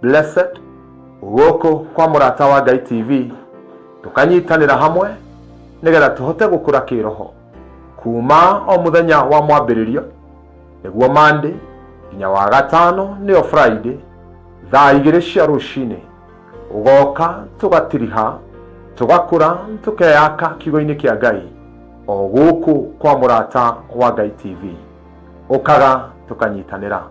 blessed goko kwa Murata wa Ngai TV tukanyitanira hamwe nigetha tuhote gukura kiroho kuma o muthenya wa mwambiririo niguo Monday nginya wa gatano niyo Friday thaa 2 cia rucini ugoka tugatiriha tugakura tukeyaka kigo-ini kia Ngai o guku kwa Murata wa Ngai TV ukaga tukanyitanira.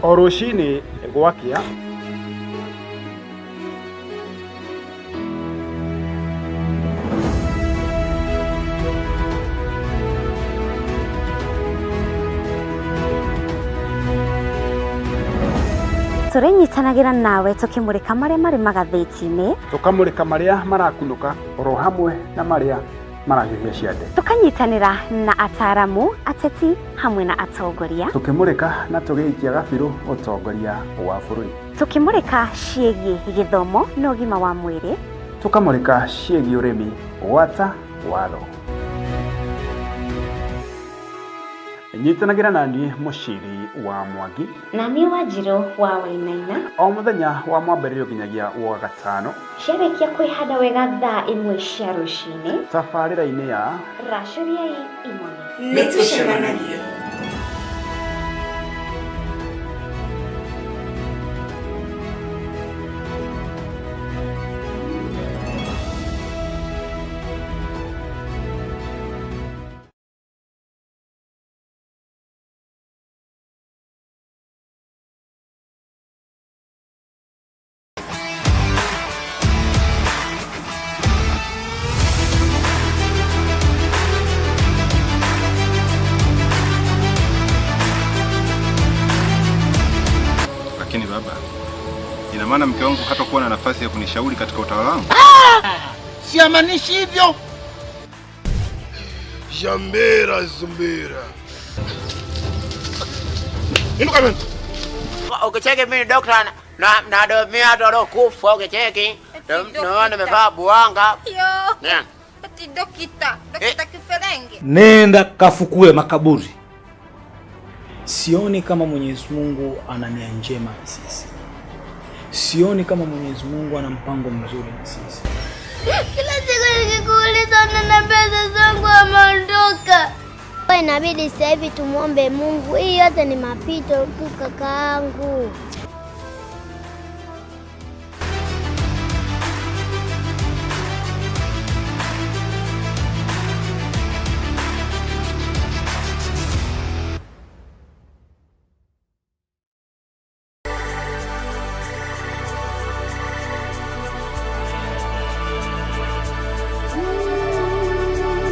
O rucini gwakia turenyitanagira nawe tukimurika maria mari magatheti-ini, tukamurika maria marakunuka oro hamwe na maria marahiũhia ciande, tukanyitanira na ataramu, ateti hamwe na atongoria, tukimurika na tugiikia gabiru utongoria wa bũrũri, tukimurika ciĩgiĩ gĩthomo na ũgima wa mwĩrĩ, tukamurika ciĩgiĩ ũrĩmi, gwata watho. Nyitanagira nani Muciri wa Mwangi na niĩ Wanjirũ wa Wainaina o muthenya wa mwambĩrĩrio nginyagia wa gatano ciarĩkia kwĩhanda wega thaa 1 cia rũcinĩ tabarĩra-inĩ ya Racũriai Imoni. Nĩtũcemanagie. Baba, ina maana mke wangu hatakuwa na nafasi ya kunishauri katika utawala wangu? Siamanishi hivyo. Jambera zumbera. Inuka mimi. Ukicheki mimi daktari na domia doro kufa ukicheki. Ndio nimevaa buanga. Yo. Ati dokita kiferenge. Nenda kafukue makaburi. Sioni kama Mwenyezi Mungu ana nia njema na sisi. Sioni kama Mwenyezi Mungu ana mpango mzuri na sisi. Kila siku nikikuuliza na pesa zangu ameondoka. Inabidi sasa hivi tumuombe Mungu. Hii yote ni mapito tu kakaangu.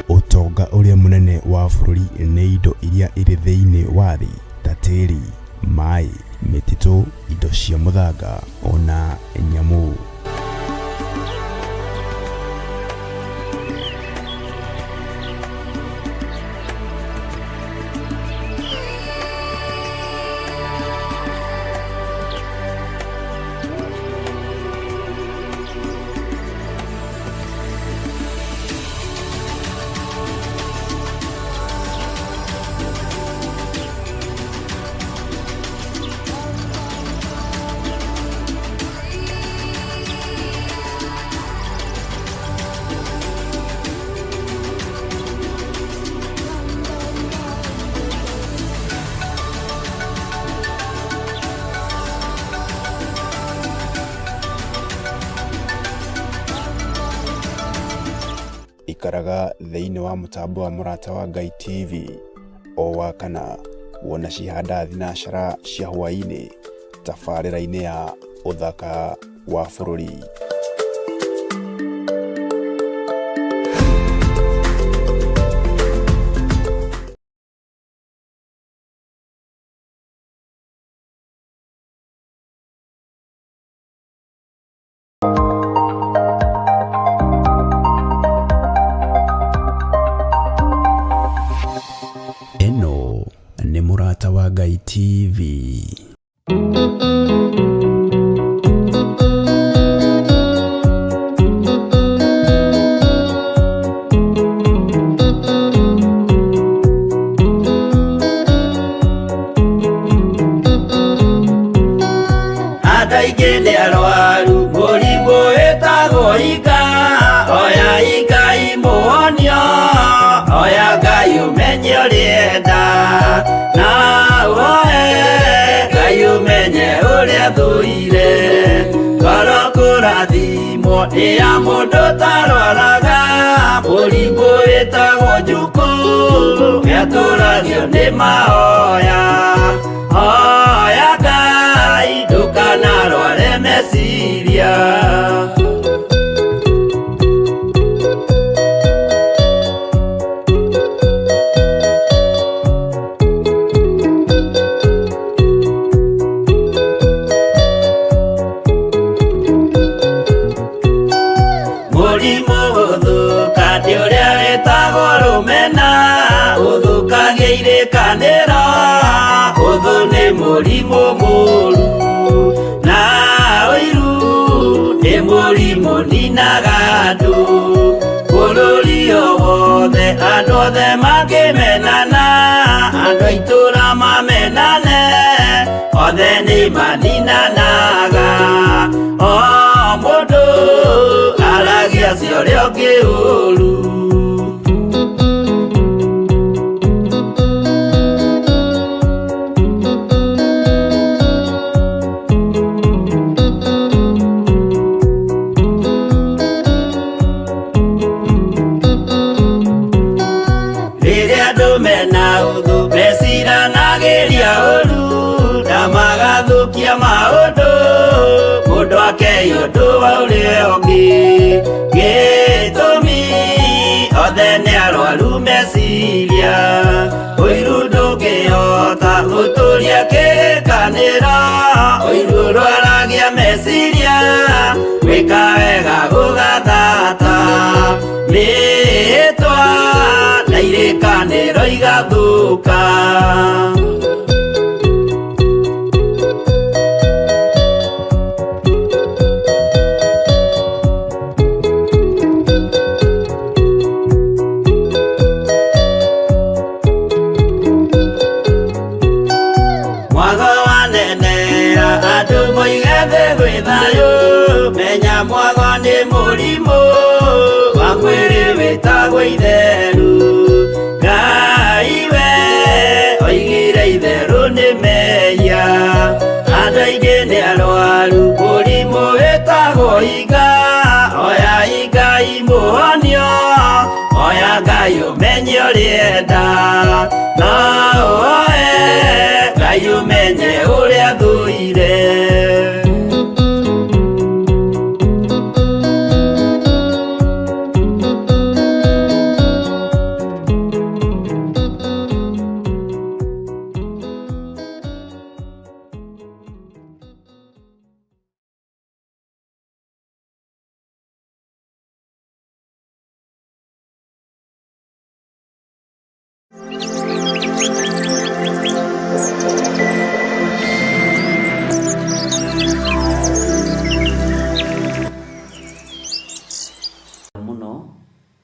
Utonga uria munene wa bũrũri nĩ indo iria irĩ thĩinĩ wa thĩ ta tĩri, maĩ, mĩtitũ, indo cia mũthanga ona nyamũ. Ikaraga thĩinĩ wa mũtambo wa Murata wa Ngai TV o wakana wona cihanda thinacara cia hwainĩ tabarĩra-inĩ ya ũthaka wa bũrũri. Eno ni Murata wa Ngai TV. aingĩ nĩ arwaru mũrimũ wĩtagwo ika. Oya Ngai mũhonio, oya Ngai ũmenye ũrĩenda, na ũhoe Ngai ũmenye ũrĩa thũire. Ngoro kũrathimwo nĩ ya mũndũ tarwaraga mũrimũ wĩtagwo njukũ, gĩatũragio nĩ mahoya. Hoya Ngai ndũkanarware meciria. Mũrimũ gũthũka nĩ ũrĩa wĩtagwo rũmena, ũthũkagia irĩkanĩro, ũthũ nĩ mũrimũ mũru, na ũiru nĩ mũrimũ ninaga andũ. Bũrũri o wothe andũ othe mangĩmenana, andũ a itũũra mamenane, othe nĩ maninanaga. O mũndũ aragia cio ũrĩa ũngĩ ũru. Rĩrĩa andũ mena ũthũ meciranagĩria ũru, na magathũkia maũndũ, mũndũ akeiya ũndũ wa ũrĩa ũngĩ. Gĩtũmi othe nĩ arwaru meciria, ũiru ndũngĩhota gũtũria kĩrĩkanĩro, ũiru ũrwaragia meciria, gwĩka wega gũgathata, mĩĩtwa na irĩkanĩro igathũka. Andũ moige thĩ gwĩ thayũ, menya mwago nĩ mũrimũ wa mwĩrĩ wĩtagwo itherũ. Ngai we oigire itherũ nĩ mehia, andũ aingĩ nĩ arwaru mũrimũ wĩtagwo ika. Oya Ngai mũhonio, oya Ngai ũmenye ũrĩenda, na ũhoe Ngai ũmenye ũrĩa thũire.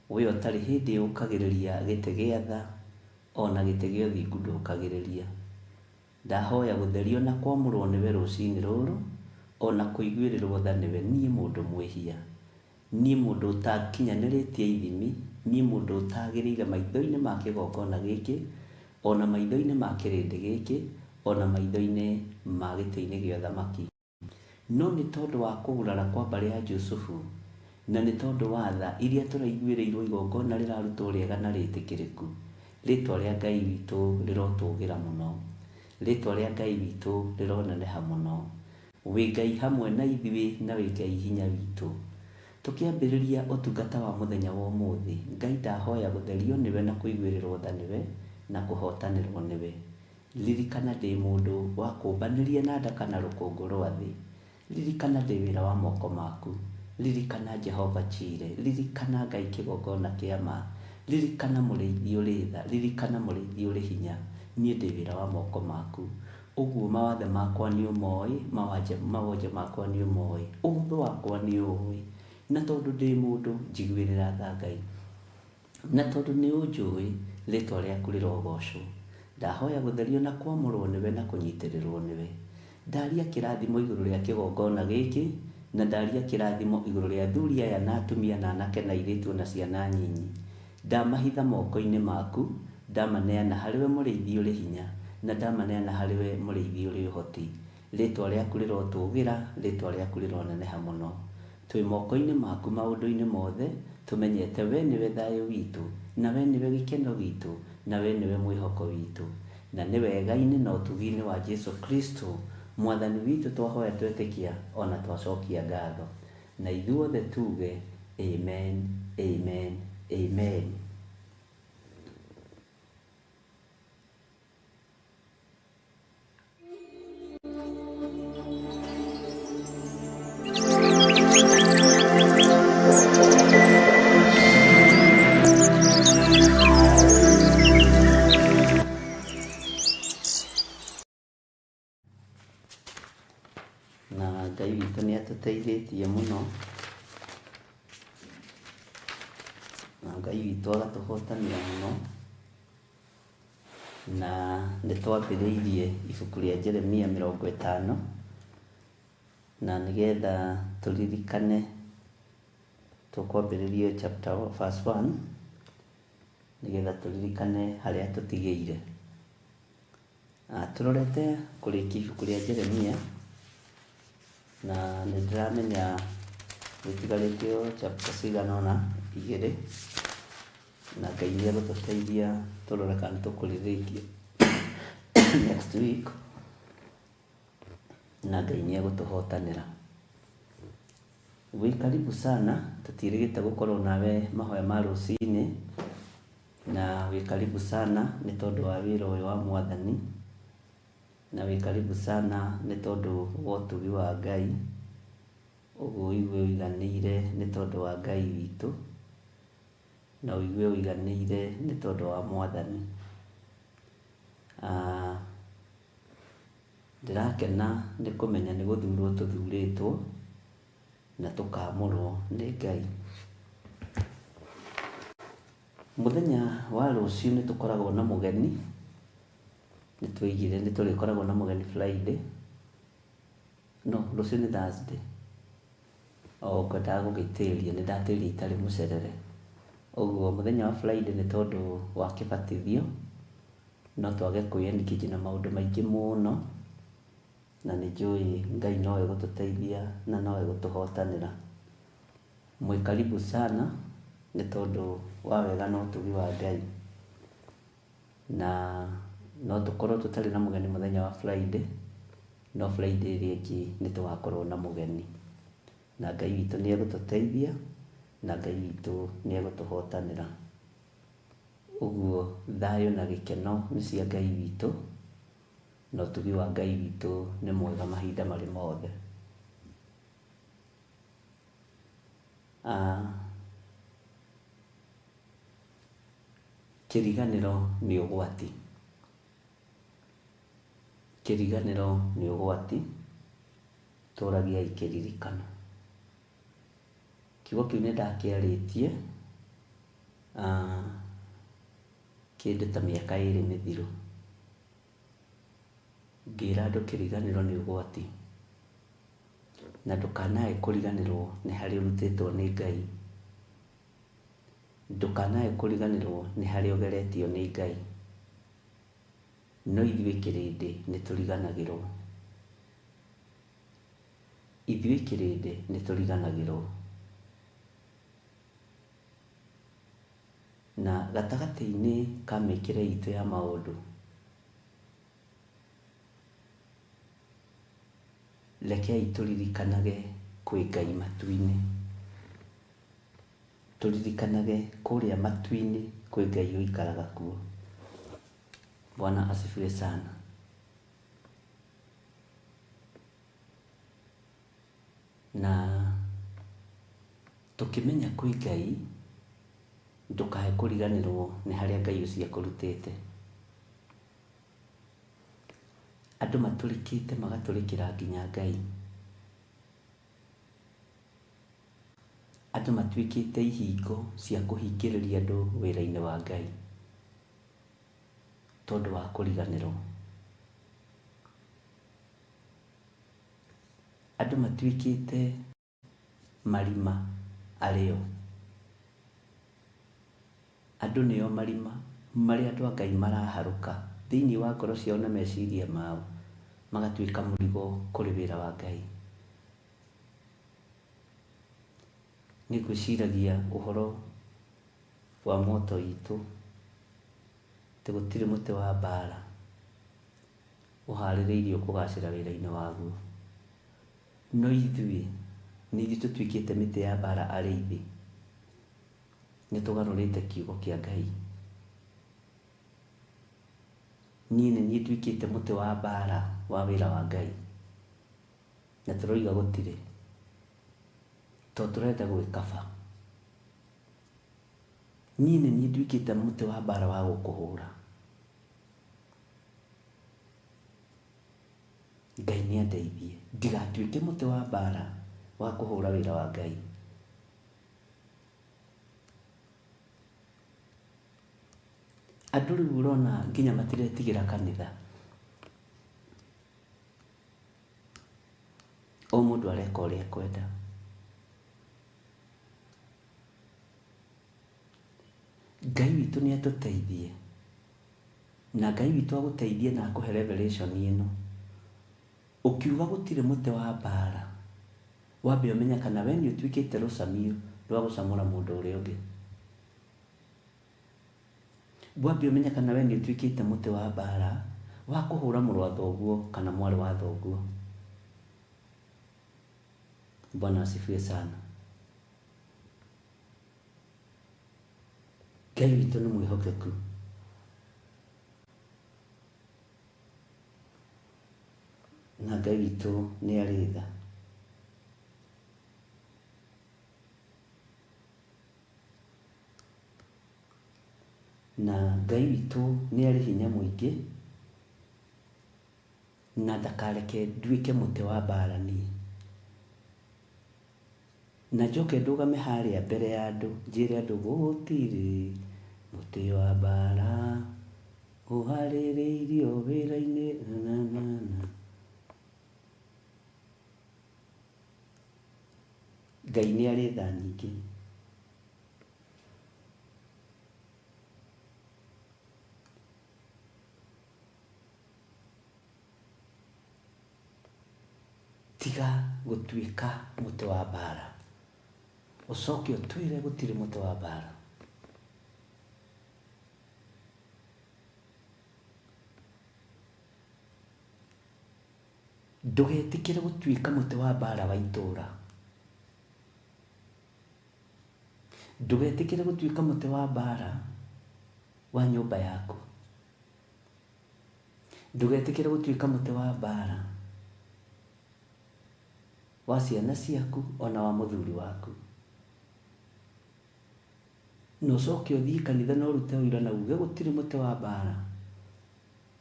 Wĩyo tarĩ hĩndĩ ũkagĩrĩria gĩtĩ gĩa tha, ona gĩtĩ gĩa ũthingu ndũkagĩrĩria. Ndahoya gũtherio na kwamũrwo nĩwe rũcinĩ rũrũ, ona kũiguĩrĩrwo tha nĩwe niĩ mũndũ mwĩhia, niĩ mũndũ ũtakinyanĩrĩtie ithimi, niĩ mũndũ ũtagĩrĩire maitho-inĩ ma kĩgongona gĩkĩ, ona maitho-inĩ ma kĩrĩndĩ gĩkĩ, ona maitho-inĩ ma gĩtĩ-inĩ gĩa ũthamaki. No nĩ tondũ wa kũgurara kwa mbarĩ ya Jusufu, na nĩ tondũ wa tha iria tũraiguĩrĩirwo igongona rĩrarutwo rĩega na rĩtĩkĩrĩku, rĩtwa rĩa Ngai witũ rĩrotũgĩra mũno, rĩtwa rĩa Ngai witũ rĩroneneha mũno. Wĩ Ngai hamwe na ithuĩ, na wĩ Ngai hinya witũ. Tũkĩambĩrĩria ũtungata wa mũthenya wa ũmũthĩ, Ngai ndahoya gũtherio nĩwe na kũiguĩrĩrwo tha nĩwe na kũhotanĩrwo nĩwe. Ririkana ndĩ mũndũ wa kũmbanĩria na nda kana rũkũngũ rwa thĩ. Ririkana ndĩ wĩra wa moko maku. Ririkana Jehova Chire, ririkana Ngai kĩgongona kĩa ma, ririkana mũrĩithi ũrĩ tha, ririkana mũrĩithi ũrĩ hinya. Niĩ ndĩ wĩra wa moko maku. Ũguo mawathe makwa nĩ ũmoĩ, mawonje makwa nĩ ũmoĩ, ũhũthũ wakwa nĩ ũĩ. Na tondũ ndĩ mũndũ njiguĩrĩra tha Ngai, na tondũ nĩ ũnjũĩ, rĩtwa rĩaku rĩrogocwo. Ndahoya gũtherio na kwamũrwo nĩwe na kũnyitĩrĩrwo nĩwe. ndaria kĩrathimo igũrũ rĩa kĩgongona gĩkĩ, na ndaria kĩrathimo igũrũ rĩa athuri aya na atumia na anake na airĩtu na ciana nyinyi. Ndamahitha moko-inĩ maku, ndamaneana harĩwe mũrĩithi ũrĩ hinya, na ndamaneana harĩwe mũrĩithi ũrĩ ũhoti. Rĩtwa rĩaku rĩrotũgĩra, rĩtwa rĩaku rĩroneneha mũno. Twĩ moko-inĩ maku maũndũ-inĩ mothe, tũmenyete we nĩwe thayũ witũ, na we nĩwe gĩkeno gitũ, na we nĩwe mwĩhoko witũ. Na nĩ wega-inĩ na ũtugi-inĩ wa Jesu Kristo, Mwathani witũ twahoya twetĩkia ona twacokia ngatho. Na ithuothe tuge amen, amen, amen. Na Ngai witũ nĩ atũteithĩtie mũno, na Ngai witũ agatũhotanĩra mũno, na nĩ twambĩrĩirie ibuku rĩa Jeremia 50, na nĩgetha tũririkane, tũkwambĩrĩrie chapter verse 1, nĩgetha tũririkane harĩa tũtigĩire. Tũrorete kũrĩkia ibuku rĩa Jeremia, na nĩndĩramenya gũtigarĩtio chapter cigana ũna 2, na Ngai nĩ egũtũteithia tũrore kana nĩtũkũrĩrĩkia next week, na Ngai nĩ egũtũhotanĩra. Wĩ karibu sana, tũtiĩrĩgĩte gũkorwo nawe mahoya ma rũcinĩ, na wĩ karibu sana nĩ tondũ wa wĩra ũyũ wa Mwathani, na wĩ karibu sana nĩ tondũ wa ũtugi wa Ngai, ũguo ũigue ũiganĩire nĩ tondũ wa Ngai witũ, na ũigue ũiganĩire nĩ tondũ wa Mwathani. Ndĩrakena nĩ kũmenya nĩ gũthurwo tũthurĩtwo na tũkamũrwo nĩ Ngai. Mũthenya wa rũciũ nĩ tũkoragwo na mũgeni, nĩ twĩigire nĩ tũrĩkoragwo na mũgeni Friday, no rũciũ nĩ Thursday. Ngwendaga gũgĩtĩria, nĩ ndatĩria itarĩ mũcerere. Ũguo mũthenya wa Friday nĩ tondũ wa kĩbatithio, no twage kwĩyandĩkithia na maũndũ maingĩ mũno, na nĩ njũĩ Ngai no egũtũteithia na no egũtũhotanĩra. Mwĩ karibu sana nĩ tondũ wa wega na ũtugi wa Ngai, na no tũkorwo tũtarĩ na mũgeni mũthenya wa Friday, no Friday ĩrĩa ĩngĩ nĩ tũgakorwo na mũgeni, na Ngai witũ nĩ egũtũteithia, na Ngai witũ nĩ egũtũhotanĩra. Ũguo thayũ na gĩkeno nĩ cia Ngai witũ, na ũtugi wa Ngai witũ nĩ mwega mahinda marĩ mothe. Kĩriganĩro nĩ ũgwati. Kĩriganĩro nĩ ũgwati, tũragiai kĩririkano. Kiugo kĩu nĩ ndakĩarĩtie kĩndũ ta mĩaka 2 mĩthiru, ngĩra andũ kĩriganĩro nĩ ũgwati, na ndũkanae kũriganĩrwo nĩ harĩa ũrutĩtwo nĩ Ngai. Ndũkanae kũriganĩrwo nĩ harĩa ũgeretio nĩ Ngai. No ithuĩ kĩrĩndĩ nĩ tũriganagĩrwo. Ithuĩ kĩrĩndĩ nĩ tũriganagĩrwo. Na gatagatĩ-inĩ ka mĩkĩre itũ ya maũndũ, rekei tũririkanage kwĩ Ngai matu-inĩ. Tũririkanage kũrĩa matu-inĩ kwĩ Ngai ũikaraga kuo. Bwana asifiwe sana. Na tukimenya kwĩ Ngai, ndukae kũriganĩrwo nĩ harĩa Ngai ũcio akũrutĩte. Andũ matũrĩkĩte magatũrĩkĩra nginya Ngai. Andũ matuĩkĩte ihingo cia kũhingĩrĩria andũ wĩra-inĩ wa Ngai tondũ wa kũriganĩrwo. andũ matuĩkĩte marima arĩo. Andũ nĩo marima marĩa andũ a Ngai maraharũka thĩinĩ wa ngoro ciao na meciria mao, magatuĩka mũrigo kũrĩ wĩra wa Ngai. Nĩngwĩciragia ũhoro wa moto itũ, atĩ gũtirĩ mũtĩ wa mbara ũharĩrĩirio kũgacĩra wĩra-inĩ waguo. No ithuĩ tũtuĩkĩte mĩtĩ ya mbara arĩithi, nĩtũgarũrĩte kiugo kĩa Ngai. Niĩ nĩ nduĩkĩte mũtĩ wa mbara wa wĩra wa Ngai, na tũroiga gũtirĩ, tondũ tũrenda gwĩkaba. Niĩ nĩ nduĩkĩte mũtĩ wa mbara wa gũkũhũra. Ngai nĩ andeithie ndigatuĩke mũtĩ wa mbara wa kũhũra wĩra wa Ngai. Andũ rĩu ũrona nginya matiretigĩra kanitha. O mũndũ areka ũrĩa ekwenda. Ngai witũ nĩ atũteithie, na Ngai witũ agũteithie na akũhe revelation ĩno. Ũkiuga gũtirĩ mũtĩ wa mbara, wambe ũmenye kana we nĩ ũtuĩkĩte rũcamio rwa gũcamũra mũndũ ũrĩa ũngĩ. Wambe ũmenye kana we nĩ ũtuĩkĩte mũtĩ wa mbara wa kũhũra mũrũ wa thoguo kana mwarĩ wa thoguo. Bwana asifiwe sana. Ngai witũ nĩ mwĩhokeku. Na Ngai witũ nĩ arĩ tha. Na Ngai witũ nĩ arĩ hinya mũingĩ, na ndakareke nduĩke mũtĩ wa mbara niĩ. Na njoke ndũgame harĩa mbere ya andũ njĩre andũ gũtirĩ mũtĩ wa mbara ũharĩrĩirio wĩra-inĩ Ngai nĩ arĩ tha nyingĩ. Tiga gũtuĩka mũtĩ wa mbara, ũcoke ũtwĩre gũtirĩ mũtĩ wa mbara. Ndũgetĩkĩre gũtuĩka mũtĩ wa mbara wa itũũra. Ndũgetĩkĩre gũtuĩka mũtĩ wa mbara wa nyũmba yaku. Ndũgetĩkĩre gũtuĩka mũtĩ wa mbara wa ciana ciaku ona wa mũthuri waku. Na ũcoke ũthiĩ kanitha na ũrute ũira na uge gũtirĩ mũtĩ wa mbara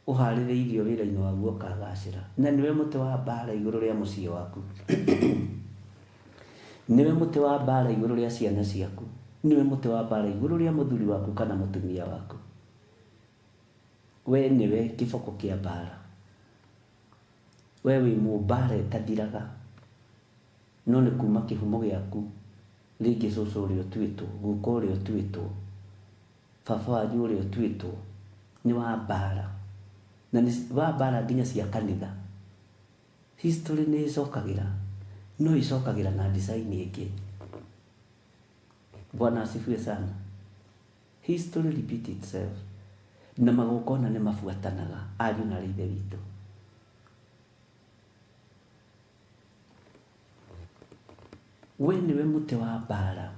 ũharĩrĩirio wĩra-inĩ waguo ũkagacĩra. Na nĩwe mũtĩ wa mbara igũrũ rĩa mũciĩ waku. Nĩwe mũtĩ wa mbara igũrũ rĩa ciana ciaku. Nĩwe mũtĩ wa mbara igũrũ rĩa mũthuri waku kana mũtumia waku. We nĩwe kĩboko kĩa mbara. We wĩ mũmbara ĩtathiraga, no nĩ kuma kĩhumo gĩaku. Rĩngĩ cũcũ ũrĩa ũtuĩtwo, guka ũrĩa ũtuĩtwo, baba wanyu ũrĩa ũtuĩtwo nĩ wa mbara, na nĩ wa mbara nginya cia kanitha. History nĩ ĩcokagĩra, no ĩcokagĩra na design ĩngĩ. Bwana asifiwe sana. History repeat itself. Na magongona nĩ mabuatanaga, ariũ na ithe witũ. We nĩwe mũtĩ wa mbara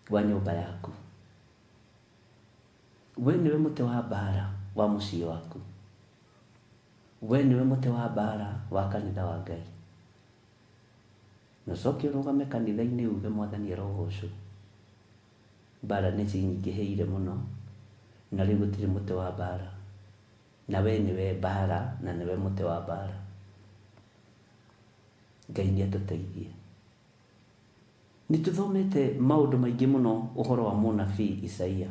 wa nyũmba yaku. We nĩwe mũtĩ wa mbara wa mũciĩ waku. We nĩwe mũtĩ wa mbara wa kanitha wa Ngai. Na ũcoke ũrũgame kanitha-inĩ uge Mwathani arogocwo. Mbara nĩ cinyingĩhĩire mũno, na rĩu gũtirĩ mũtĩ wa mbara. Na we nĩwe mbara na nĩwe mũtĩ wa mbara. Ngai nĩ atũteithie. Nĩtũthomete maũndũ maingĩ mũno ũhoro wa mũnabii Isaia.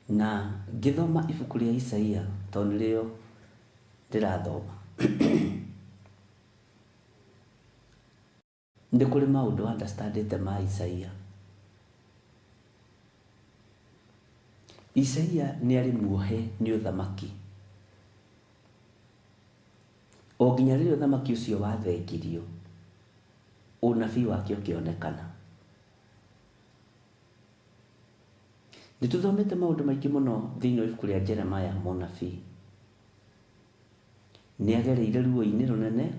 Na ngĩthoma ibuku rĩa Isaia, tondũ nĩrĩo ndĩrathoma nĩ kũrĩ maũndũ understandĩte ma Isaia. Isaia nĩ arĩ muohe nĩ ũthamaki, o nginya rĩrĩa ũthamaki ũcio wathengirio ũnabii wake ũkĩonekana. Nĩtũthomete maũndũ maingĩ mũno thĩinĩ wa ibuku rĩa Jeremaya mũnabii. Nĩagereire ruo-inĩ rũnene,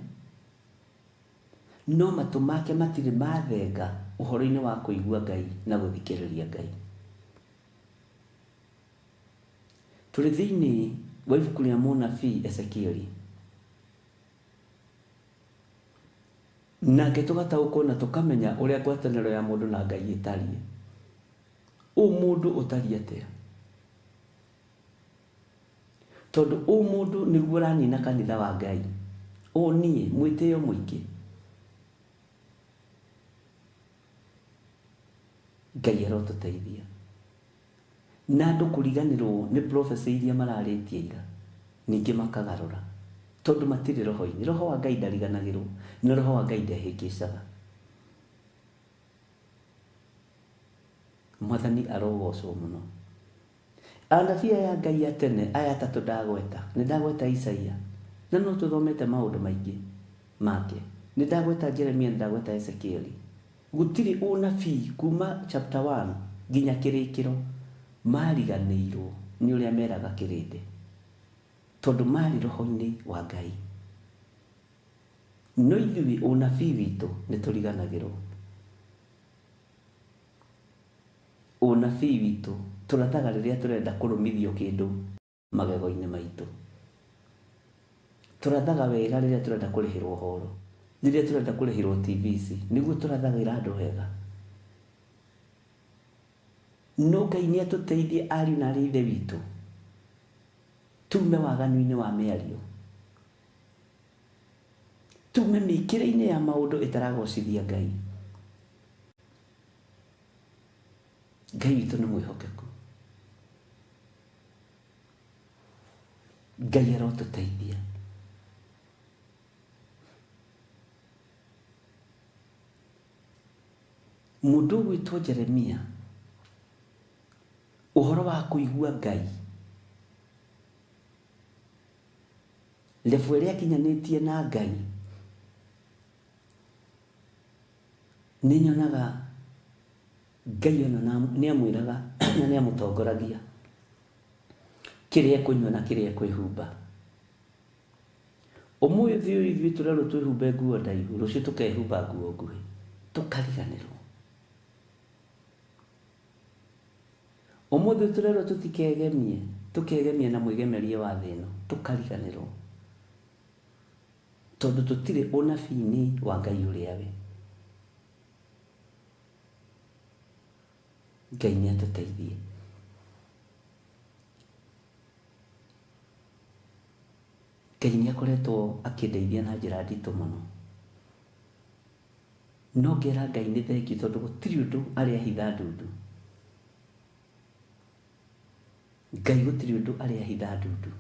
no matũ make matirĩ mathenga ũhoro-inĩ wa kũigua Ngai na gũthikĩrĩria Ngai. Tũrĩ thĩinĩ wa ibuku rĩa mũnabii Ezekieli, nake tũgataũkwo na tũkamenya ũrĩa ngwatanĩro ya mũndũ na Ngai ĩtariĩ. Mũndũ ũtariĩ atĩa? Tondũ mũndũ nĩguo ũranina kanitha wa Ngai. Niĩ mwĩtĩo mũingĩ. Ngai arotũteithia. Na andũ kũriganĩrwo nĩ prophecy iria mararĩtie ira, ningĩ makagarũra. Tondũ matirĩ roho-inĩ. Roho wa Ngai ndariganagĩrwo, na roho wa Ngai ndehĩngĩcaga. Mwathani arogocwo mũno. Anabii aya Ngai a tene aya atatũ ndagweta, nĩ ndagweta Isaia, na no tũthomete maũndũ maingĩ make. Nĩ ndagweta Jeremia, nĩ ndagweta Ezekieli. Gũtirĩ ũnabii kuma chapter 1 nginya kĩrĩkĩro mariganĩirwo nĩ ũrĩa meraga kĩrĩndĩ, tondũ marĩ roho-inĩ wa Ngai. No ithuĩ ũnabii witũ nĩ tũriganagĩrwo. Ũnabii witũ tũrathaga rĩrĩa tũrenda kũrũmithio kĩndũ magego-inĩ maitũ. Tũrathaga wega rĩrĩa tũrenda kũrĩhĩrwo horo, rĩrĩa tũrenda kũrĩhĩrwo TVC, nĩguo tũrathagĩra andũ wega. No Ngai nĩ atũteithie ariũ na arĩ ithe witũ tume waganu-inĩ wa mĩario, tume mĩkĩre-inĩ ya maũndũ ĩtaragocithia Ngai. Ngai witũ nĩ mwĩhokeku. Ngai arotũteithia. Mũndũ gwĩtwo Jeremia, ũhoro wa kũigua Ngai, level ĩrĩa akinyanĩtie na Ngai, nĩ nyonaga Ngai ona nĩ amwĩraga na nĩ amũtongoragia kĩrĩa ekũnyua na kĩrĩa ekwĩhumba. Ũmũthĩ ũyũ ithuĩ tũrerwo twĩhumbe nguo ndaihu, rũciũ tũkehumba nguo nguhĩ, tũkariganĩrwo. Ũmũthĩ tũrerwo tũkegemie na mwĩgemerie wa thĩ ĩno, tũkariganĩrwo. Tondũ tũtirĩ ũnabii-inĩ wa Ngai ũrĩa we. Ngai nĩ atũteithie. Ngai nĩ akoretwo akĩndeithia na njĩra nditũ mũno. No ngera Ngai nĩ thengiũ, tondũ gũtirĩ ũndũ arĩa hitha ndundu. Ngai gũtirĩ ũndũ arĩa hitha ndundu.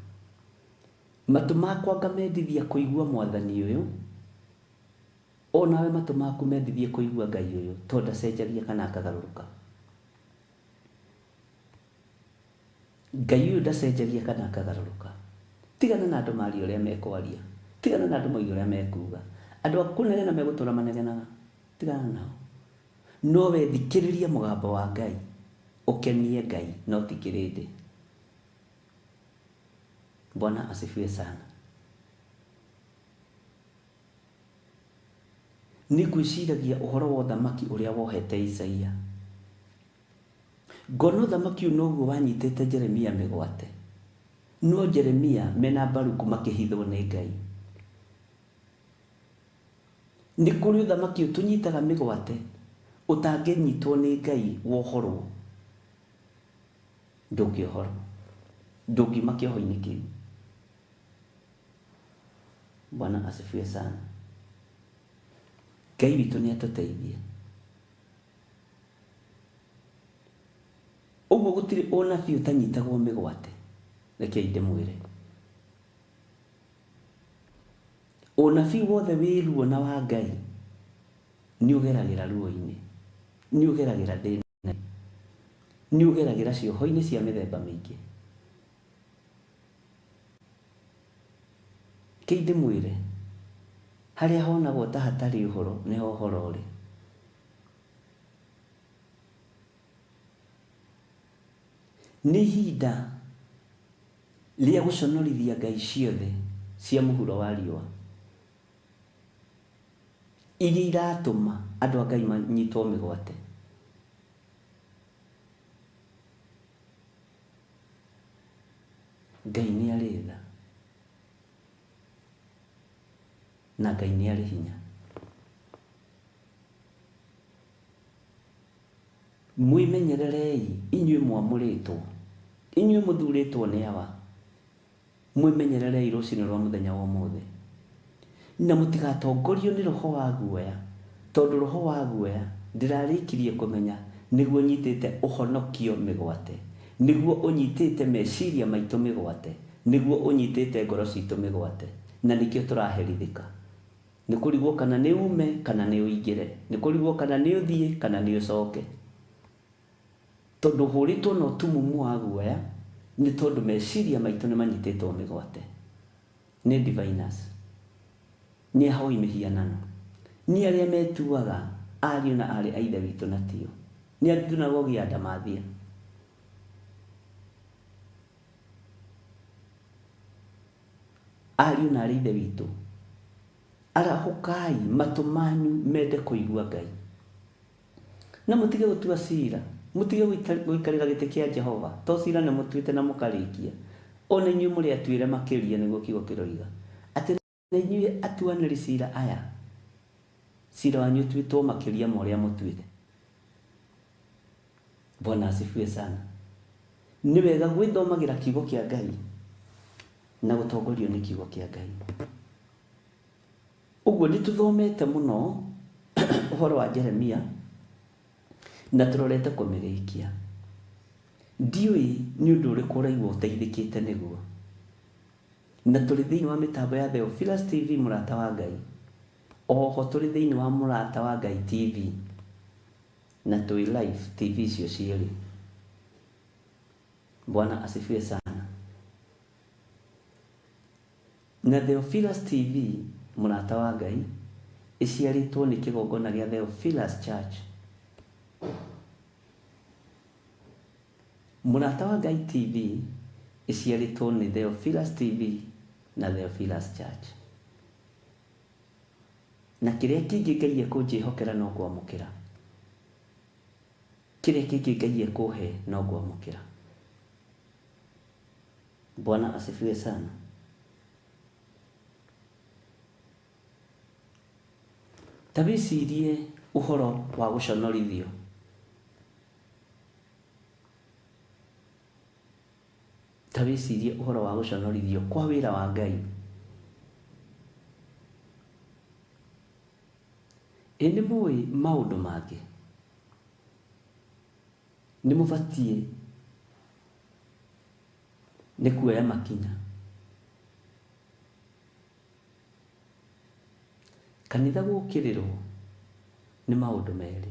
Matũ makwa ngamendithia kũigua Mwathani ũyũ, o nawe matũ maku mendithie kũigua Ngai ũyũ, tondũ ndacenjagia kana akagarũrũka. Ngai ũyũ ndacenjagia kana akagarũrũka. Tigana na andũ maria ũrĩa mekwaria, tigana na andũ moiga ũrĩa mekuga. Andũ a kũnegena megũtũra manegenaga, tigana nao. No we thikĩrĩria mũgambo wa Ngai, ũkenie Ngai, no ti kĩrĩndĩ. Bwana asifiwe sana. Nĩ ngwĩciragia ũhoro wa ũthamaki ũrĩa wohete Isaia. Ngona ũthamaki ũyũ noguo wanyitĩte Jeremia mĩgwate. No Jeremia mena Baruku makĩhithwo nĩ Ngai. Nĩ kũrĩ ũthamaki ũtũnyitaga mĩgwate ũtangĩnyitwo nĩ Ngai wohorwo. Ndũngĩohorwo, ndũngiuma kĩoho-inĩ kĩu. Bwana asifiwe sana. Ngai witũ nĩ atũteithie. Ũguo gũtirĩ ũnabii ũtanyitagwo mĩgwate. Rekei ndĩmwĩre, Ũnabii wothe wĩruo na wa Ngai nĩ ũgeragĩra ruo-inĩ, nĩ ũgeragĩra thĩna, nĩ ũgeragĩra cioho-inĩ cia mĩthemba mĩingĩ. Kĩi ndĩmwĩre, harĩa honagwo ta hatarĩ ũhoro nĩho ũhoro ũrĩ. Nĩ ihinda rĩa gũconorithia ngai ciothe cia mũhuro wa riũa iria iratũma andũ a Ngai manyitwo mĩgwate. Ngai nĩ arĩ tha na Ngai nĩ arĩ hinya. Mwĩmenyererei inyuĩ mwamũrĩtwo, inyuĩ mũthurĩtwo nĩ awa. Mwĩmenyererei rũciinĩ rwa mũthenya wa ũmũthĩ, na mũtigatongorio nĩ roho wa guoya, tondũ roho wa guoya ndĩrarĩkirie kũmenya nĩguo nyitĩte ũhonokio mĩgwate, nĩguo ũnyitĩte meciria maitũ mĩgwate, nĩguo ũnyitĩte ngoro citũ mĩgwate, na nĩkĩo tũraherithĩka. Nĩ kũrigwo kana nĩ ume kana nĩ ũingĩre, nĩ kũrigwo kana nĩ ũthiĩ kana nĩ ũcoke, tondũ hũrĩtwo na ũtumumu wa guoya, nĩ tondũ meciria maitũ nĩ manyitĩtwo mĩgwate nĩ diviners, nĩ ahoi mĩhianano, nĩ arĩa metuaga ariũ na arĩ a ithe witũ na tio, nĩ athinagogi a Ndamathia. Ariũ na arĩ ithe witũ, arahũkai matũ manyu mende kũigua Ngai, na mũtige gũtua cira, mũtige gũikarĩra gĩtĩ kĩa Jehova, to cira nĩ mũtuĩte na mũkarĩkia. Ona inyuĩ mũrĩ atuĩre makĩria, nĩguo kiugo kĩroiga atĩ na inyuĩ atuanĩri cira aya, cira wanyu ũtuĩtwo makĩria ma ũrĩa mũtuĩte. Bwana asifiwe sana. Nĩ wega gwĩthomagĩra kiugo kĩa Ngai na gũtongorio nĩ kiugo kĩa Ngai. Ũguo nĩtũthomete mũno ũhoro wa Jeremia na tũrorete kũmĩrĩkia. Ndiũĩ nĩ ũndũ ũrĩkũ ũraigua ũteithĩkĩte nĩguo, na tũrĩ thĩinĩ wa mĩtambo ya Theophilus TV mũrata wa Ngai, oho tũrĩ thĩinĩ wa mũrata wa Ngai TV na Tũi Live TV icio cierĩ. Bwana asifiwe sana. Na Theophilus TV mũrata wa Ngai iciarĩtwo nĩ kĩgongona gĩa Theophilus Church. Mũrata wa Ngai TV iciarĩtwo nĩ Theophilus TV na Theophilus Church. Na kĩrĩa kĩngĩ Ngai ekũnjĩhokera no kwamũkĩra, kĩrĩa kĩngĩ Ngai ekũhe no kwamũkĩra. Bwana asifiwe sana. Ta wĩcirie ũhoro wa gũconorithio. Ta wĩcirie ũhoro wa gũconorithio kwa wĩra wa Ngai. Nĩ mũĩ maũndũ mangĩ nĩ mũbatiĩ nĩ kuoya makinya. Kanitha gũkĩrĩrwo nĩ maũndũ merĩ.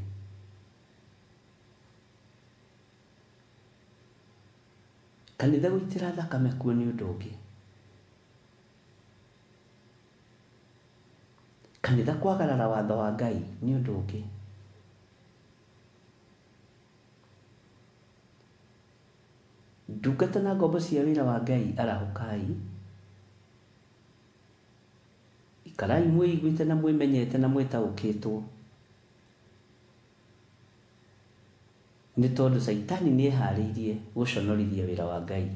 Kanitha gũitĩra thakame kuo nĩ ũndũ ũngĩ. Kanitha kwagarara watho wa Ngai nĩ ũndũ ũngĩ. Ndungata na ngombo cia wĩra wa Ngai arahũkai. Ikarai mwĩiguĩte na mwĩmenyete na mwĩtaũkĩtwo, nĩ tondũ Saitani nĩ eharĩirie gũconorithia wĩra wa Ngai,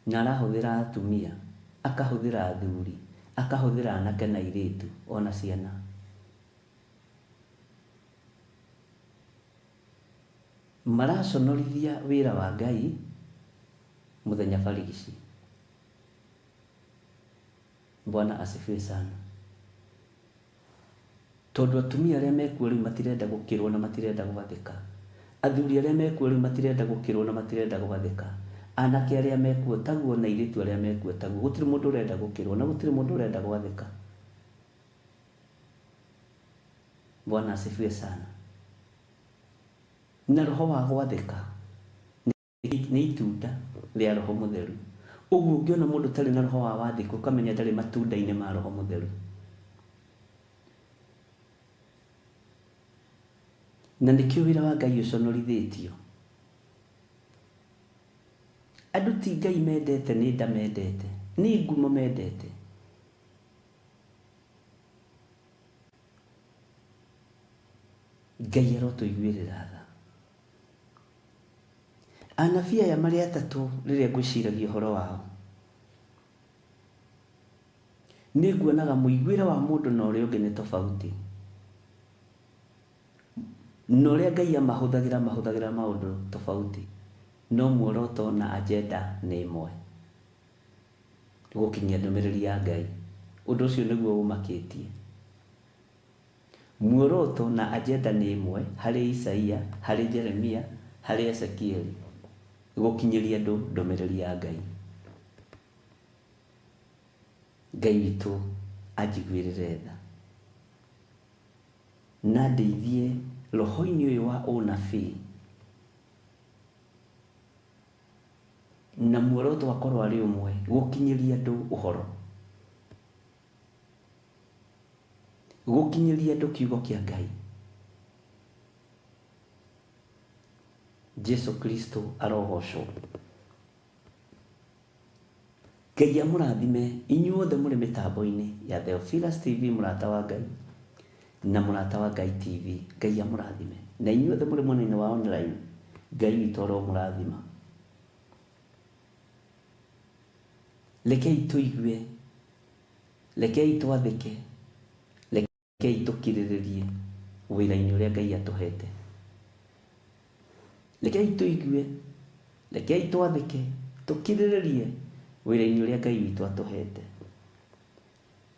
na arahũthĩra atumia, akahũthĩra athuri, akahũthĩra anake na airĩtu ona ciana. Maraconorithia wĩra wa Ngai mũthenya barigici. Bwana asifiwe sana. Tondũ atumia arĩa mekuo rĩu matirenda gũkĩrwo na matirenda gũgathĩka, athuri arĩa mekuo rĩu matirenda gũkĩrwo na matirenda gũgathĩka, anake arĩa mekuo taguo na airĩtu arĩa mekuo taguo. Gũtirĩ mũndũ ũrenda gũkĩrwo na gũtirĩ mũndũ ũrenda gwathĩka. Bwana asifiwe sana. Na roho wa gwathĩka nĩ itunda rĩa Roho Mũtheru. Ũguo ũngĩona mũndũ tarĩ na roho wa wathĩka ũkamenya ndarĩ matunda-inĩ ma Roho Mũtheru. Na nĩkĩo wĩra wa Ngai ũconorithĩtio. Andũ ti Ngai mendete, nĩ nda mendete, nĩ ngumo mendete. Ngai arotũiguĩrĩra tha. Anabii aya marĩ atatũ rĩrĩa ngwĩciragia ũhoro wao, nĩ nguonaga mũiguĩre wa mũndũ na ũrĩa ũngĩ nĩ tofauti. Na ũrĩa Ngai mahũthagĩra maũndũ tofauti, no muoroto na agenda nĩ ĩmwe, gũkinyia ndũmĩrĩri ya Ngai. Ũndũ ũcio nĩguo ũmakĩtie. Muoroto na agenda nĩ ĩmwe harĩ Isaia, harĩ Jeremia, harĩ Ezekieli, gũkinyĩria andũ ndũmĩrĩri ya Ngai. Ngai witũ anjiguĩrĩre tha na ndeithie roho-inĩ ũyũ wa ũnabii, na muoroto wakorwo arĩ ũmwe, gũkinyĩria andũ ũhoro, gũkinyĩria andũ kiugo kĩa Ngai. Jesu Kristo arogocwo. Ngai amũrathime inyuothe mũrĩ mĩtambo-inĩ ya Theophilus TV, mũrata wa Ngai, na mũrata wa Ngai TV. Ngai amũrathime. Na inyuothe mũrĩ mwena-inĩ wa online, Ngai witũ aromũrathima. Rekei tũigue, rekei twathĩke, rekei tũkirĩrĩrie wĩra-inĩ ũrĩa Ngai atũhete. Rekei tũigue, rekei twathĩke, tũkirĩrĩrie wĩra-inĩ ũrĩa Ngai witũ atũhete,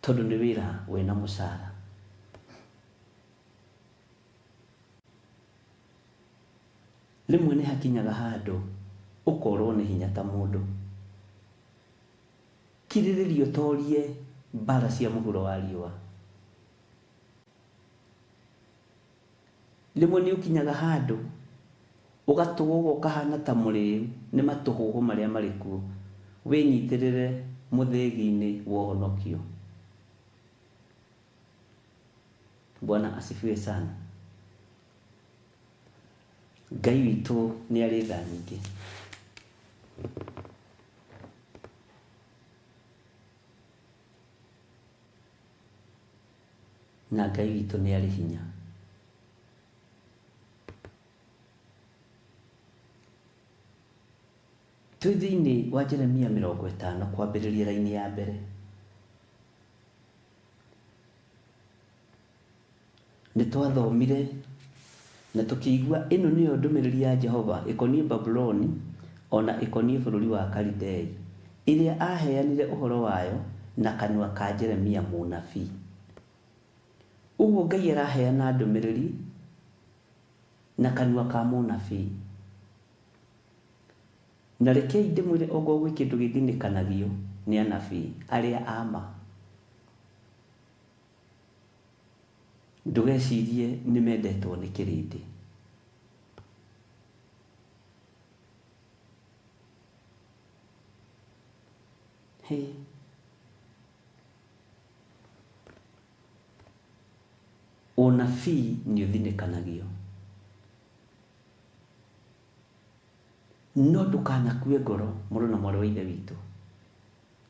tondũ nĩ wĩra wĩna mũcara. Rĩmwe nĩ hakinyaga handũ ũkorwo nĩ hinya ta mũndũ, kirĩrĩrio torie mbara cia mũhuro wa riũa. Rĩmwe nĩ ũkinyaga handũ ũgatũgũga ũkahana ta mũrĩu nĩ matũhũhũ marĩa marĩ kuo, wĩnyitĩrĩre mũthĩgi-inĩ wa ũhonokio. Bwana asifiwe sana. Ngai witũ nĩ arĩ tha nyingĩ. Na Ngai witũ nĩ arĩ hinya. Twĩ thĩinĩ wa Jeremia 50 kwambĩrĩria raini ya mbere. Nĩ twathomire na tũkĩigua ĩno nĩyo ndũmĩrĩri ya Jehova ĩkoniĩ Babuloni ona ĩkoniĩ bũrũri wa Kalidei, ĩrĩa aheanire ũhoro wayo na kanua ka Jeremia mũnabii. Ũguo Ngai araheana ndũmĩrĩri na kanua ka mũnabii. Na rekei ndĩmwĩre ogo gwĩ kĩndũ gĩthinĩkanagio nĩ anabii arĩa ama. Ndũgecirie nĩ mendetwo nĩ kĩrĩndĩ. Ũnabii nĩ ũthinĩkanagio, no ndũkanakue ngoro mũrũ na mwarĩ wa ithe witũ,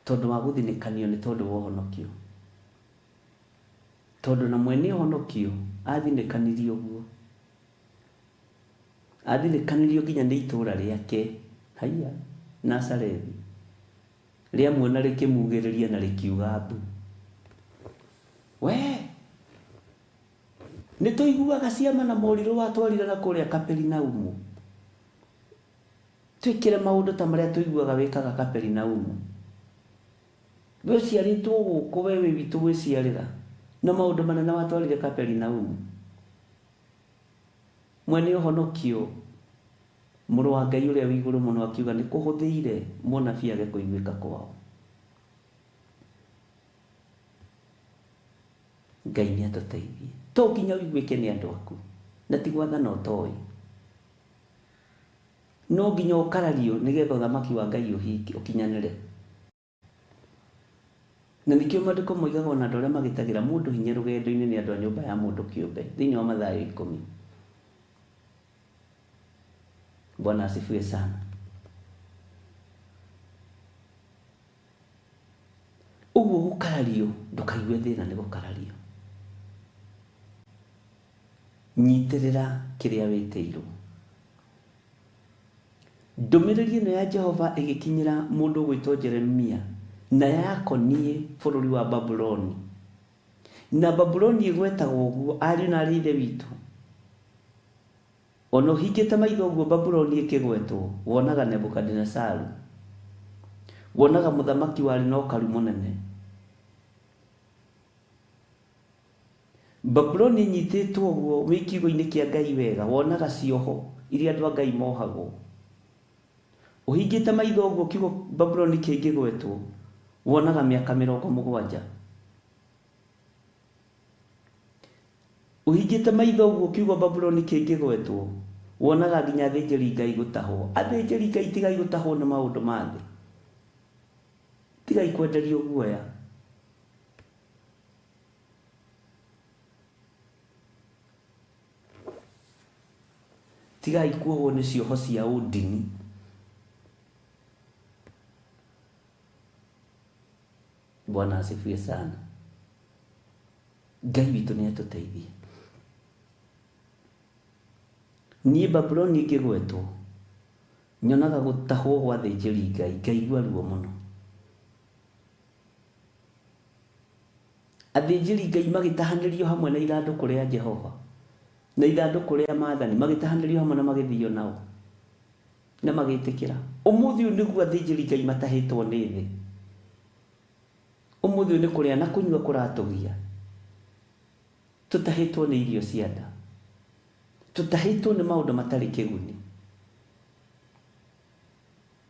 tondũ wa gũthinĩkanio nĩ tondũ wa ũhonokio. Tondũ na mwene ũhonokio athinĩkanirio ũguo, athinĩkanirio nginya nĩ itũũra rĩake haiya Nazarethi, rĩamuona rĩkĩmugĩrĩria na rĩkiuga mbu. We nĩ tũiguaga ciama na morirũ watwarire na kũrĩa Kaperinaumu, twĩkĩre maũndũ ta marĩa tũiguaga wĩkaga Kaperinaumu. We ũciarĩtwo gũkũ, we wĩ witũ gwĩciarĩra, na maũndũ manene watwarire Kaperinaumu. Mwene ũhonokio mũrũ wa Ngai ũrĩa wĩ igũrũ mũno akiuga nĩ kũhũthĩire mũnabii age kũiguĩka kwao. Ngai nĩ atũteithie. To nginya wĩiguĩke nĩ andũ aku, na ti gwathana ũtoĩ. No nginya ũkarario nĩgetha ũthamaki wa Ngai ũkinyanĩre. Na nĩkĩo maandĩko moigaga ona andũ arĩa magĩtagĩra mũndũ hinya rũgendo-inĩ nĩ andũ a nyũmba ya mũndũ kĩũmbe thĩinĩ wa Mathayo 10. Bwana asifiwe sana. Ũguo gũkarario ndũkaigue thĩna nĩ gũkarario. Nyitĩrĩra kĩrĩa wĩtĩirwo. Ndũmĩrĩri ĩno ya Jehova ĩgĩkinyĩra mũndũ ũgwĩtwo Jeremia na yakoniĩ bũrũri wa Babuloni. Na Babuloni ĩgwetagwo ũguo ariũ na aarĩ a Ithe witũ. Ona ũhingĩte maitho ũguo Babuloni ĩkĩgwetwo, wonaga Nebukadinezaru, wonaga mũthamaki warĩ na ũkaru mũnene. Babuloni ĩnyitĩtwo ũguo wĩ kiugo-inĩ kĩa Ngai wega, wonaga cioho iria andũ a Ngai mohagwo. Ũhingĩte maitho ũguo kiugo Babuloni kĩngĩgwetwo, wonaga mĩaka 70. Ũhingĩte maitho ũguo kiugo Babuloni kĩngĩgwetwo, wonaga nginya athĩnjĩri Ngai gũtahwo. Athĩnjĩri Ngai tigai gũtahwo nĩ maũndũ ma thĩ, tigai kwenderio guoya. Tigai kuohwo nĩ cioho cia ũndini. Bwana asifiwe sana. Ngai witũ nĩ atũteithie. Niĩ Babuloni ĩkĩgwetwo, nyonaga gũtahwo gwa athĩnjĩri Ngai, ngaigua ruo mũno. Athĩnjĩri Ngai magĩtahanĩrio hamwe na ithandũkũ rĩa Jehova na ithandũkũ rĩa maathani, magĩtahanĩrio hamwe na magĩthiio nao na magĩtĩkĩra. Ũmũthĩ ũyũ nĩguo athĩnjĩri Ngai matahĩtwo nĩ thĩ. Ũmũthĩ ũyũ nĩ kũrĩa na kũnyua kũratũgia. Tũtahĩtwo nĩ irio cia nda, tũtahĩtwo nĩ maũndũ matarĩ kĩguni,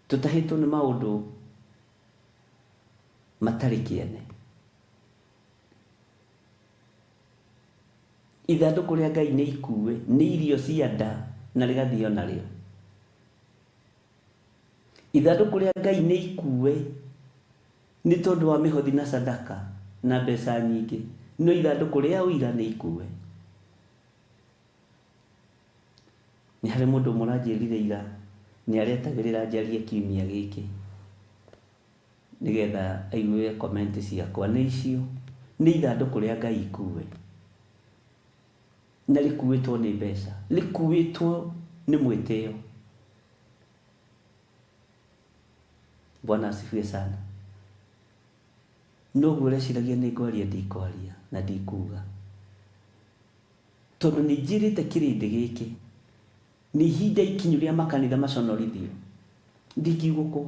tũtahĩtwo nĩ maũndũ matarĩ kĩene. Ithandũkũ rĩa Ngai nĩ ikuue, nĩ irio cia nda na rĩgathio narĩo. Ithandũkũ rĩa Ngai nĩ ikuue nĩ tondũ wa mĩhothi na sadaka na mbeca nyingĩ, no ithandũkũ rĩa ũira nĩ ikuue. Nĩ harĩ mũndũ mũranjĩrire ira nĩ aretagĩrĩra njarie kiumia gĩkĩ nĩgetha aigue komenti ciakwa. Nĩ icio, nĩ ithandũkũ rĩa Ngai ikuue, na rĩkuĩtwo nĩ mbeca, rĩkuĩtwo nĩ mwĩtĩo. Bwana asifiwe sana. Noguo ũreciragia nĩ ngwaria ndikwaria na ndikuga, tondũ nĩ njĩrĩte kĩrĩndĩ gĩkĩ nĩ ihinda ikinyu rĩa makanitha maconorithio. Ndingĩugũkwo,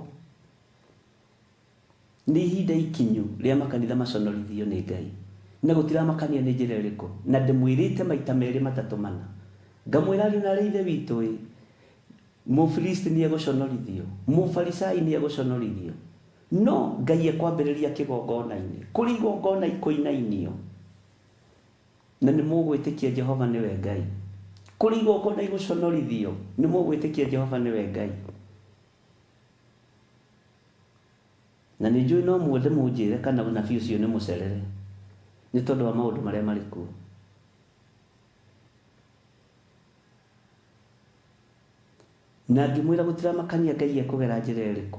nĩ ihinda ikinyu rĩa makanitha maconorithio nĩ Ngai, na gũtiramakania nĩ njĩra ĩrĩkũ. Na ndĩmwĩrĩte maita merĩ matatũ mana, ngamwĩra ariũ na aarĩ a Ithe witũ, Mũfilisti nĩ egũconorithio, Mũfarisai nĩ egũconorithio, no Ngai ekwambĩrĩria kĩgongona-inĩ, kũrĩ igongona ikũinainio, na nĩ mũgwĩtĩkia Jehova nĩwe Ngai. Kũrĩ igongona igũconorithio, nĩ mũgwĩtĩkia Jehova nĩwe Ngai. Na nĩ njũĩ no mwende mũnjĩre kana ũnabii ũcio nĩ mũcerere, nĩ tondũ wa maũndũ marĩa marĩ kuo. Na ngĩmwĩra gũtiramakania Ngai ekũgera njĩra ĩrĩkũ,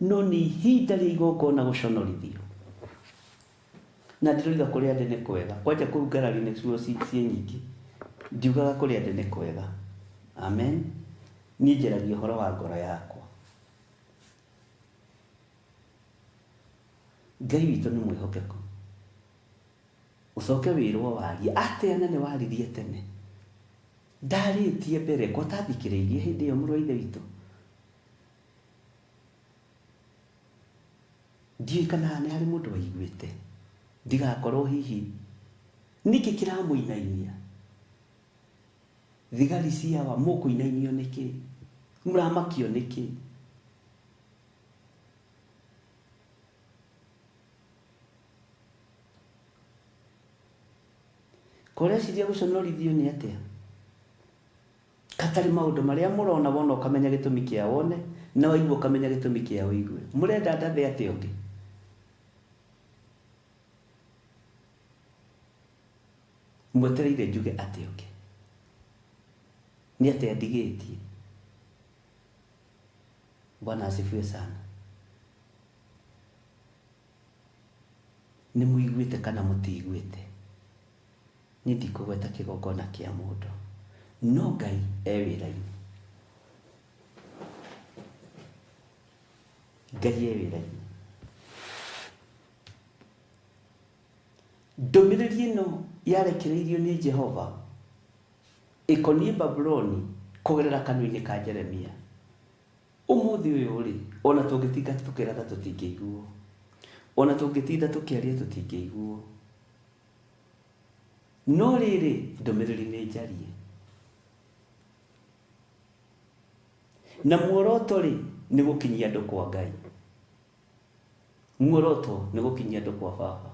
no nĩ ihinda rĩa igongona gũconorithio. Na ndĩroiga kũrĩa ndĩ nĩ kwega, kwanja kũu ngarari nĩcio ciĩ nyingĩ, ndiugaga kũrĩa ndĩ nĩ kwega. Amen. Niĩ njaragia ũhoro wa ngoro yakwa. Ngai witũ nĩ mwĩhokeku. Ũcoke wĩrwo warie atĩa na nĩ waririe tene. Ndarĩtie mbere ko tathikĩrĩirie hĩndĩ ĩyo mũrũ wa Ithe witũ. Ndiũĩ kana nĩ harĩ mũndũ waiguĩte, ndigakorwo hihi nĩkĩ kĩramũinainia. Thigari ciawa mũkũinainio nĩkĩ? Mũramakio nĩkĩ? Kũreciria gũconorithio nĩ atĩa? Katarĩ maũndũ marĩa mũrona wona ũkamenya gĩtũmi kĩa wone, na waigua ũkamenya gĩtũmi kĩa ũigue. Mũrenda ndathe atĩa ũngĩ? Mwetereire njuge atĩa ũngĩ? Nĩ atĩa ndigĩtie? Bwana asifiwe sana. Nĩ mũiguĩte kana mũtiiguĩte? Nĩ ndikũgweta kĩgongona kĩa mũndũ, no Ngai e wĩra-inĩ. Ngai e wĩra-inĩ. Ndũmĩrĩri ĩno yarekereirio nĩ Jehova ĩkoniĩ Babuloni kũgerera kanua-inĩ ka Jeremia. Ũmũthĩ ũyũ rĩ, ona tũngĩtinda tũkĩratha tũtingĩiguo, ona tũngĩtinda tũkĩaria tũtingĩiguo. No rĩrĩ, ndũmĩrĩri nĩ njarie. Na muoroto rĩ, nĩ gũkinyia andũ kwa Ngai. Muoroto nĩ gũkinyia andũ kwa Baba.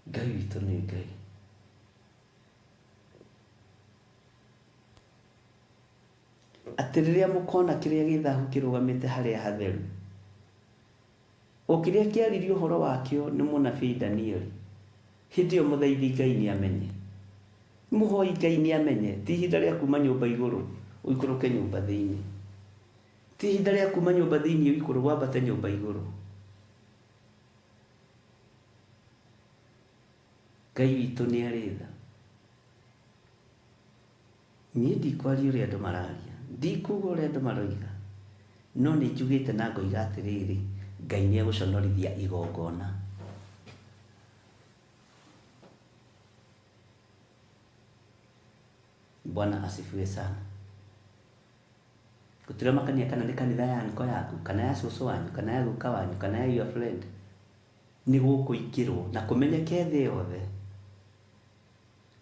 Ngai witũ nĩ Ngai. Atĩ rĩrĩa mũkona kĩrĩa gĩthahu kĩrũgamĩte harĩa hatheru, o kĩrĩa kĩaririo ũhoro wakĩo nĩ mũnabii Danieli, hĩndĩ ĩyo mũthaithi Ngai nĩ amenye, mũhoi Ngai nĩ amenye. Ti ihinda rĩa kuma nyũmba igũrũ ũikũrũke nyũmba thĩinĩ, ti ihinda rĩa kuma nyũmba thĩinĩ ũikũrũ wambate nyũmba igũrũ. Ngai witũ nĩ arĩ tha. Niĩ ndikwaria ũrĩa andũ mararia, ndikuga ũrĩa andũ maroiga, no nĩ njugĩte na ngoiga atĩrĩrĩ, Ngai nĩ egũconorithia igongona. Bwana asifiwe sana. Gũtirĩ makania kana nĩ kanitha ya niko yaku, kana ya cũcũ wanyu, kana ya guka wanyu, kana ya your friend. Nĩ gũkũingĩrwo na kũmenyeke thĩ yothe.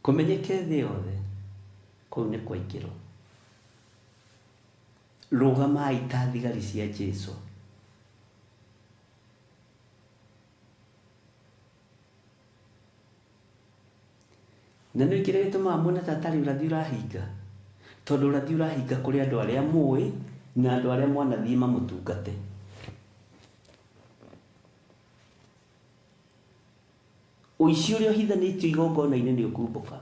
Kũmenyeke thĩ yothe, kũu nĩ kwaingĩrwo. Rũgamai ta thigari cia Jesũ. Na nĩ kĩrĩa gĩtũmaga muone ta tarĩ ũrathi ũrahinga, tondũ ũrathi ũrahinga kũrĩ andũ arĩa mũĩ na andũ arĩa mwanathiĩ mamũtungate. Ũici ũrĩa ũhithanĩtio igongona-inĩ nĩ ũkumbũka.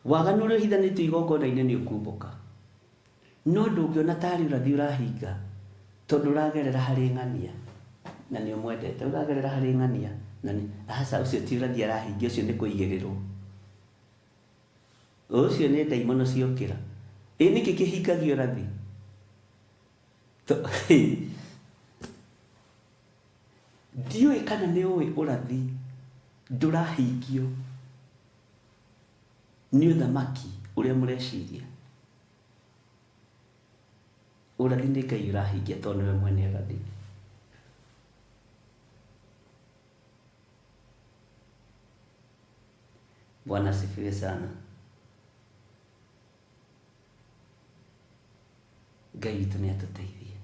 Waganu ũrĩa ũhithanĩtio igongona-inĩ nĩ ũkumbũka. No ndũngĩona tarĩ ũrathi ũrahinga, tondũ ũragerera harĩ ng'ania na nĩ ũmwendete. Ũragerera harĩ ng'ania na nĩ aca, ũcio ti ũrathi arahingia, ũcio nĩ kũigĩrĩrwo. Ũcio nĩ ndaimono ciokĩra. Ĩ nĩkĩ kĩhingagia ũrathi? Ndiũĩ kana nĩ ũĩ ũrathi ndũrahingio nĩ ũthamaki ũrĩa mũreciria. Ũrathi nĩ Ngai ũrahingia, tondũ nĩwe mwene ũrathi. Bwana asifiwe sana. Ngai witũ nĩ atũteithie.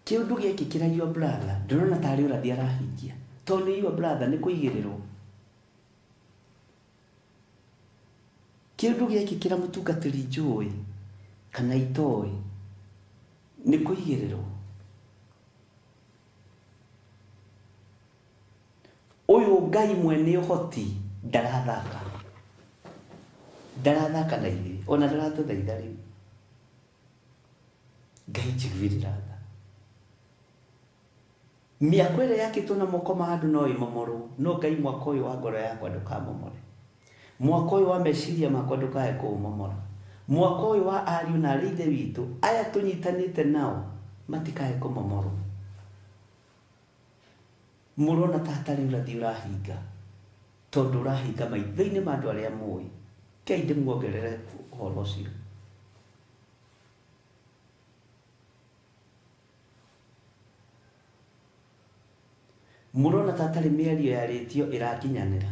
Kĩũndũ gĩkĩ kĩragio brother, ndĩrona tarĩ ũrathi arahingia, tondũ nĩ your brother, nĩ kũigĩrĩrwo. Kĩũndũ gĩkĩ kĩra mũtungatĩri njũĩ kana itoĩ, nĩ kũigĩrĩrwo. Ũyũ Ngai mwene ũhoti ndarathaka, ndarathaka na ithuĩ, ona ndaratũthaitha rĩu. Ngai njiguĩrĩra tha. Mĩako ĩrĩa yakĩtwo na moko ma andũ no ĩmomorwo, no Ngai mwako ũyũ wa ngoro yakwa ndũkamomore. Mwako ũyũ wa meciria makwa ndũkae kũũmomora. Mwako ũyũ wa ariũ na arĩa ithe witũ aya tũnyitanĩte nao matikae kũmomorwo. Mũrona ta hatarĩ ũrathi ũrahinga, tondũ ũrahinga maitho-inĩ ma andũ arĩa mũĩ. Ngai ndĩmuongerere ũhoro ũcio. murona tatari mĩario yarĩtio ĩrakinyanĩra,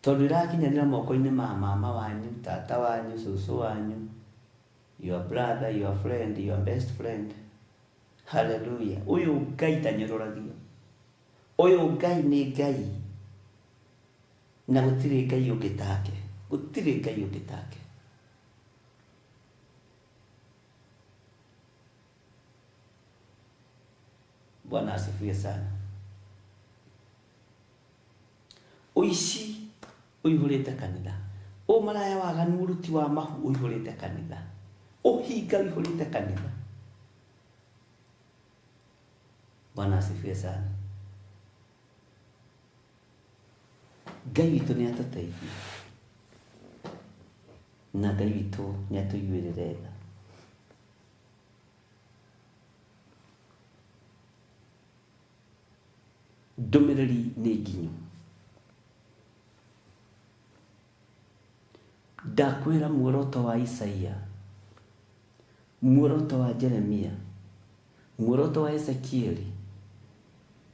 tondũ ĩrakinyanĩra moko-inĩ ma mama wanyu, tata wanyu, cũcũ wanyu, your brother, your friend, your best friend. Hallelujah. Uyu Ngai ndanyũrũragio. Uyu Ngai nĩ Ngai, na gũtirĩ Ngai ũngĩ take, gũtirĩ Ngai ũngĩ take. Bwana asifiwe sana. Ũici ũihũrĩte kanitha, ũmaraya waganu, ũruti wa mahu ũihũrĩte kanitha, ũhinga ũihũrĩte kanitha. Bwana asifiwe sana. Ngai witũ nĩ atũteithia, na Ngai witũ nĩ atũiguĩrĩre tha. Ndũmĩrĩri nĩ nginyu. Ndakwĩra muoroto wa Isaia, muoroto wa Jeremia, muoroto wa Ezekieli,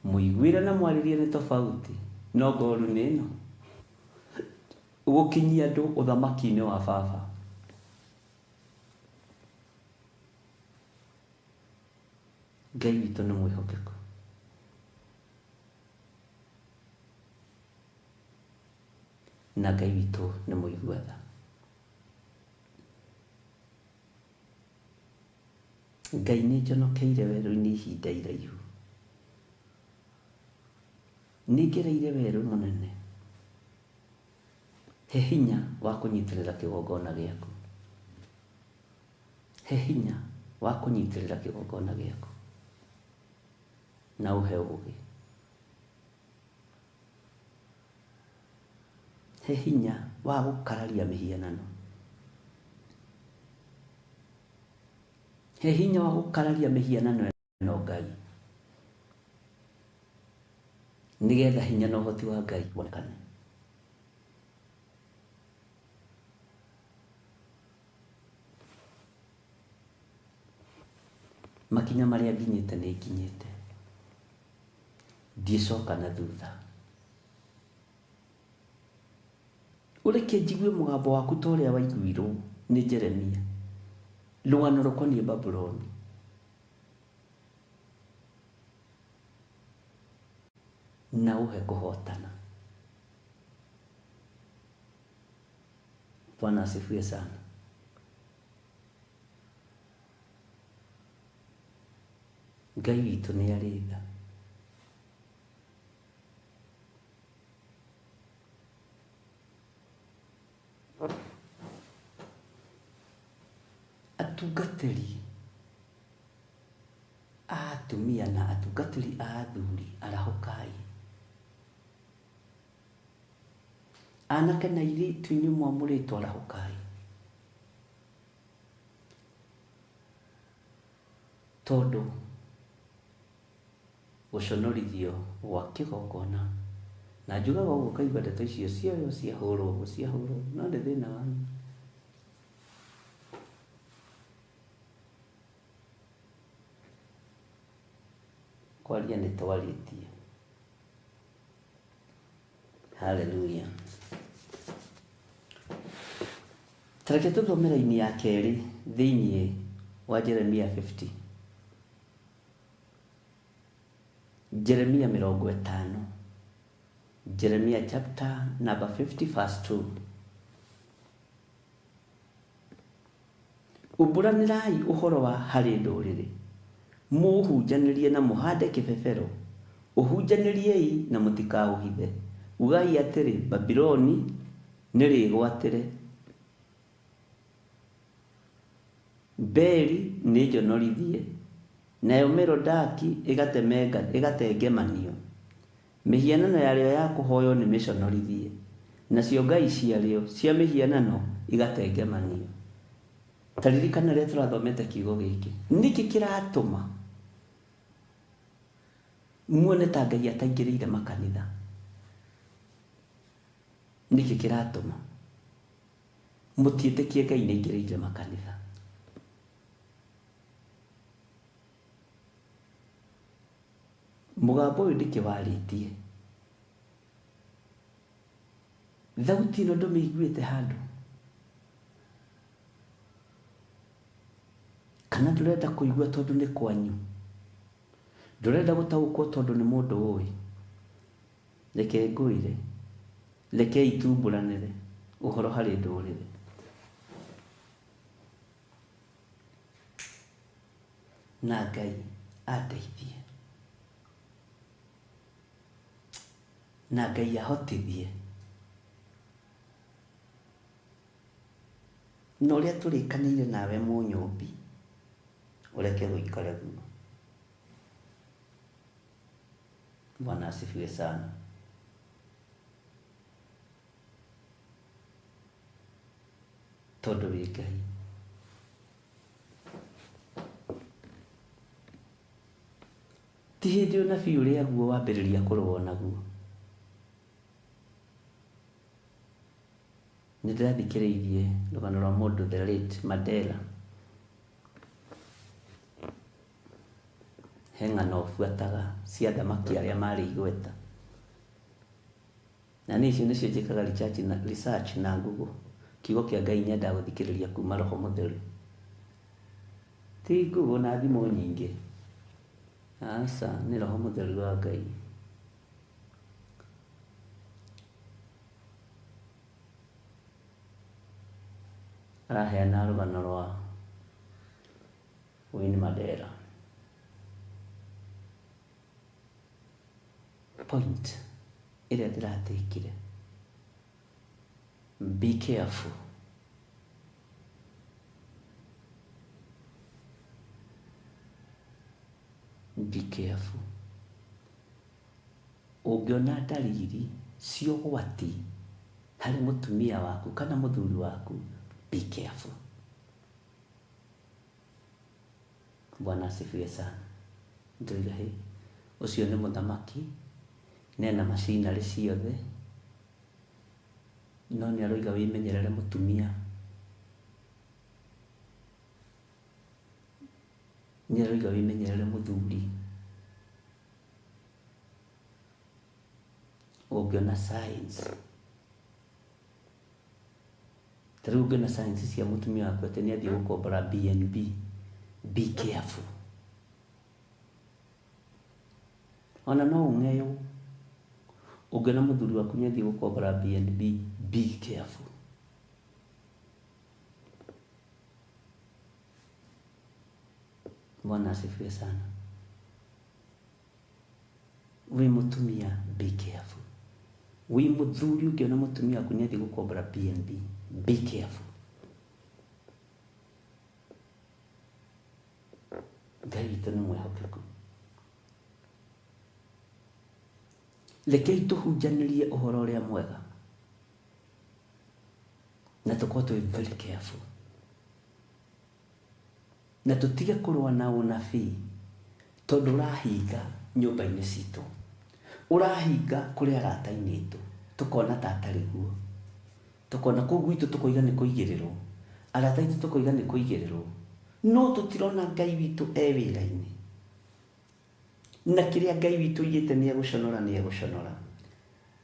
mũiguĩre na mwarĩrie nĩ tofauti, no ngoru nĩ ĩno: gũkinyia andũ ũthamaki-inĩ wa Baba. Ngai witũ nĩ mwĩhokeku. Na Ngai witũ nĩ mũigua tha. Ngai nĩ njonokeire werũ-inĩ ihinda iraihu, nĩ ngereire werũ mũnene. He hinya wa kũnyitĩrĩra kĩgongona gĩaku, he hinya wa kũnyitĩrĩra kĩgongona gĩaku, na ũhe ũũgĩ. He hinya wa gũkararia mĩhianano, he hinya wa gũkararia mĩhianano ĩno Ngai, nĩgetha hinya na ũhoti wa Ngai wonekane. Makinya marĩa nginyĩte nĩ nginyĩte, ndicoka na thutha. Ũreke njigue mũgambo waku ta ũrĩa waiguirwo nĩ Jeremia, rũgano rũkoniĩ Babuloni. Na ũhe kũhotana. Bwana asifiwe sana. Ngai witũ nĩ arĩ tha. Atungatĩri a atumia na atungatĩri a athuri arahũkai. Anake na airĩtu inyuĩ mwamũrĩtwo arahũkai. Tondũ gũconorithio gwa kĩgongona, na njugaga ũguo kaigua ndeto icio ciayo ciahũrwo, no nĩ thĩna wanyu. Kwaria nĩ twarĩtie. Hallelujah. Tareke tũthome raini ya kerĩ thĩiniĩ wa Jeremia 50. Jeremia 50. Jeremia chapter number 50 verse 2. Umburanĩrai ũhoro wa harĩ ndũrĩrĩ, mũhunjanĩrie na mũhande kĩbebero, ũhunjanĩriei na mũtikaũhithe. Ugai atĩrĩ, Babuloni nĩrĩgwatĩre, Beli nĩnjonorithie, nayo Merodaki ĩgatengemanio. Mĩhianano yarĩo ya kũhoywo nĩ mĩconorithie, nacio ngai ciarĩo cia mĩhianano igatengemanio. Taririkana rĩrĩa tũrathomete kiugo gĩkĩ, nĩkĩ kĩratũma muone ta Ngai ataingĩrĩire makanitha? Nĩkĩ kĩratũma mũtiĩtĩkie Ngai nĩaingĩrĩire makanitha? mugambo uyu ndikiwaritie thauti ino ndumiiguite handu kana ndurenda kuigua tondu ni kwanyu ndurenda gutaukwo tondu ni mundu uyu reke ngwire reke itumburanire uhoro hari ndurire na Ngai andeithie na Ngai ahotithie no ria turikanire nawe munyumbi ureke guikare guo. Bwana asifiwe sana. Tondu wi Ngai ti hindi unabii uria guo wambiriria kurwo naguo. Nindirathikiriirie rugano rwa mundu the late Mandela heng'ano buataga cia thamaki aria mari igweta na nicio nicio njikaga research na Google kiugo kia Ngai nyenda guthikiriria kuma Roho Mutheru ti Google na thimu nyingi. Asa ni Roho Mutheru wa Ngai. Araheana rugano rwa Winnie Mandela. Point iria ndiratikire, be careful. Be careful. Ungiona dalili cia ũgwati harĩ mũtumia waku kana mũthuri waku, be careful. Bwana asifiwe sana. Ndoiga hii ucio nĩ mũthamaki nena macinarĩ ciothe no nĩ aroiga wimenyerere mũtumia, nĩ aroiga wimenyerere mũthuri. Ũngĩona signs tarĩu ũngĩona signs cia mũtumia waku atĩ nĩ athiĩ gũkombora BNB, be careful. Ona no ung'eyo ũngĩona mũthuri waku nĩ athiĩ gũkombora BNB, be careful. Bwana asifiwe sana. Wi mũtumia, be careful. Wi mũthuri ũngĩona mũtumia waku nĩ athiĩ gũkombora BNB, be careful. Ngai witũ nĩ mwĩhokeku. Rekei tuhunjanĩrie ũhoro ũrĩa mwega na tũkorwo twĩ very careful na tũtige kũrũa na ũnabii tondũ ũrahinga nyũmba-inĩ citũ, ũrahinga kũrĩ arata-inĩ aitũ, tũkona ta atarĩ guo, tũkona kũu gwitũ tũkoiga nĩ kũigĩrĩrwo, arata aitũ tũkoiga nĩ kũigĩrĩrwo, no tũtirona Ngai witũ e wĩra-inĩ na kĩrĩa Ngai witũ igĩte nĩ egũconora nĩ egũconora,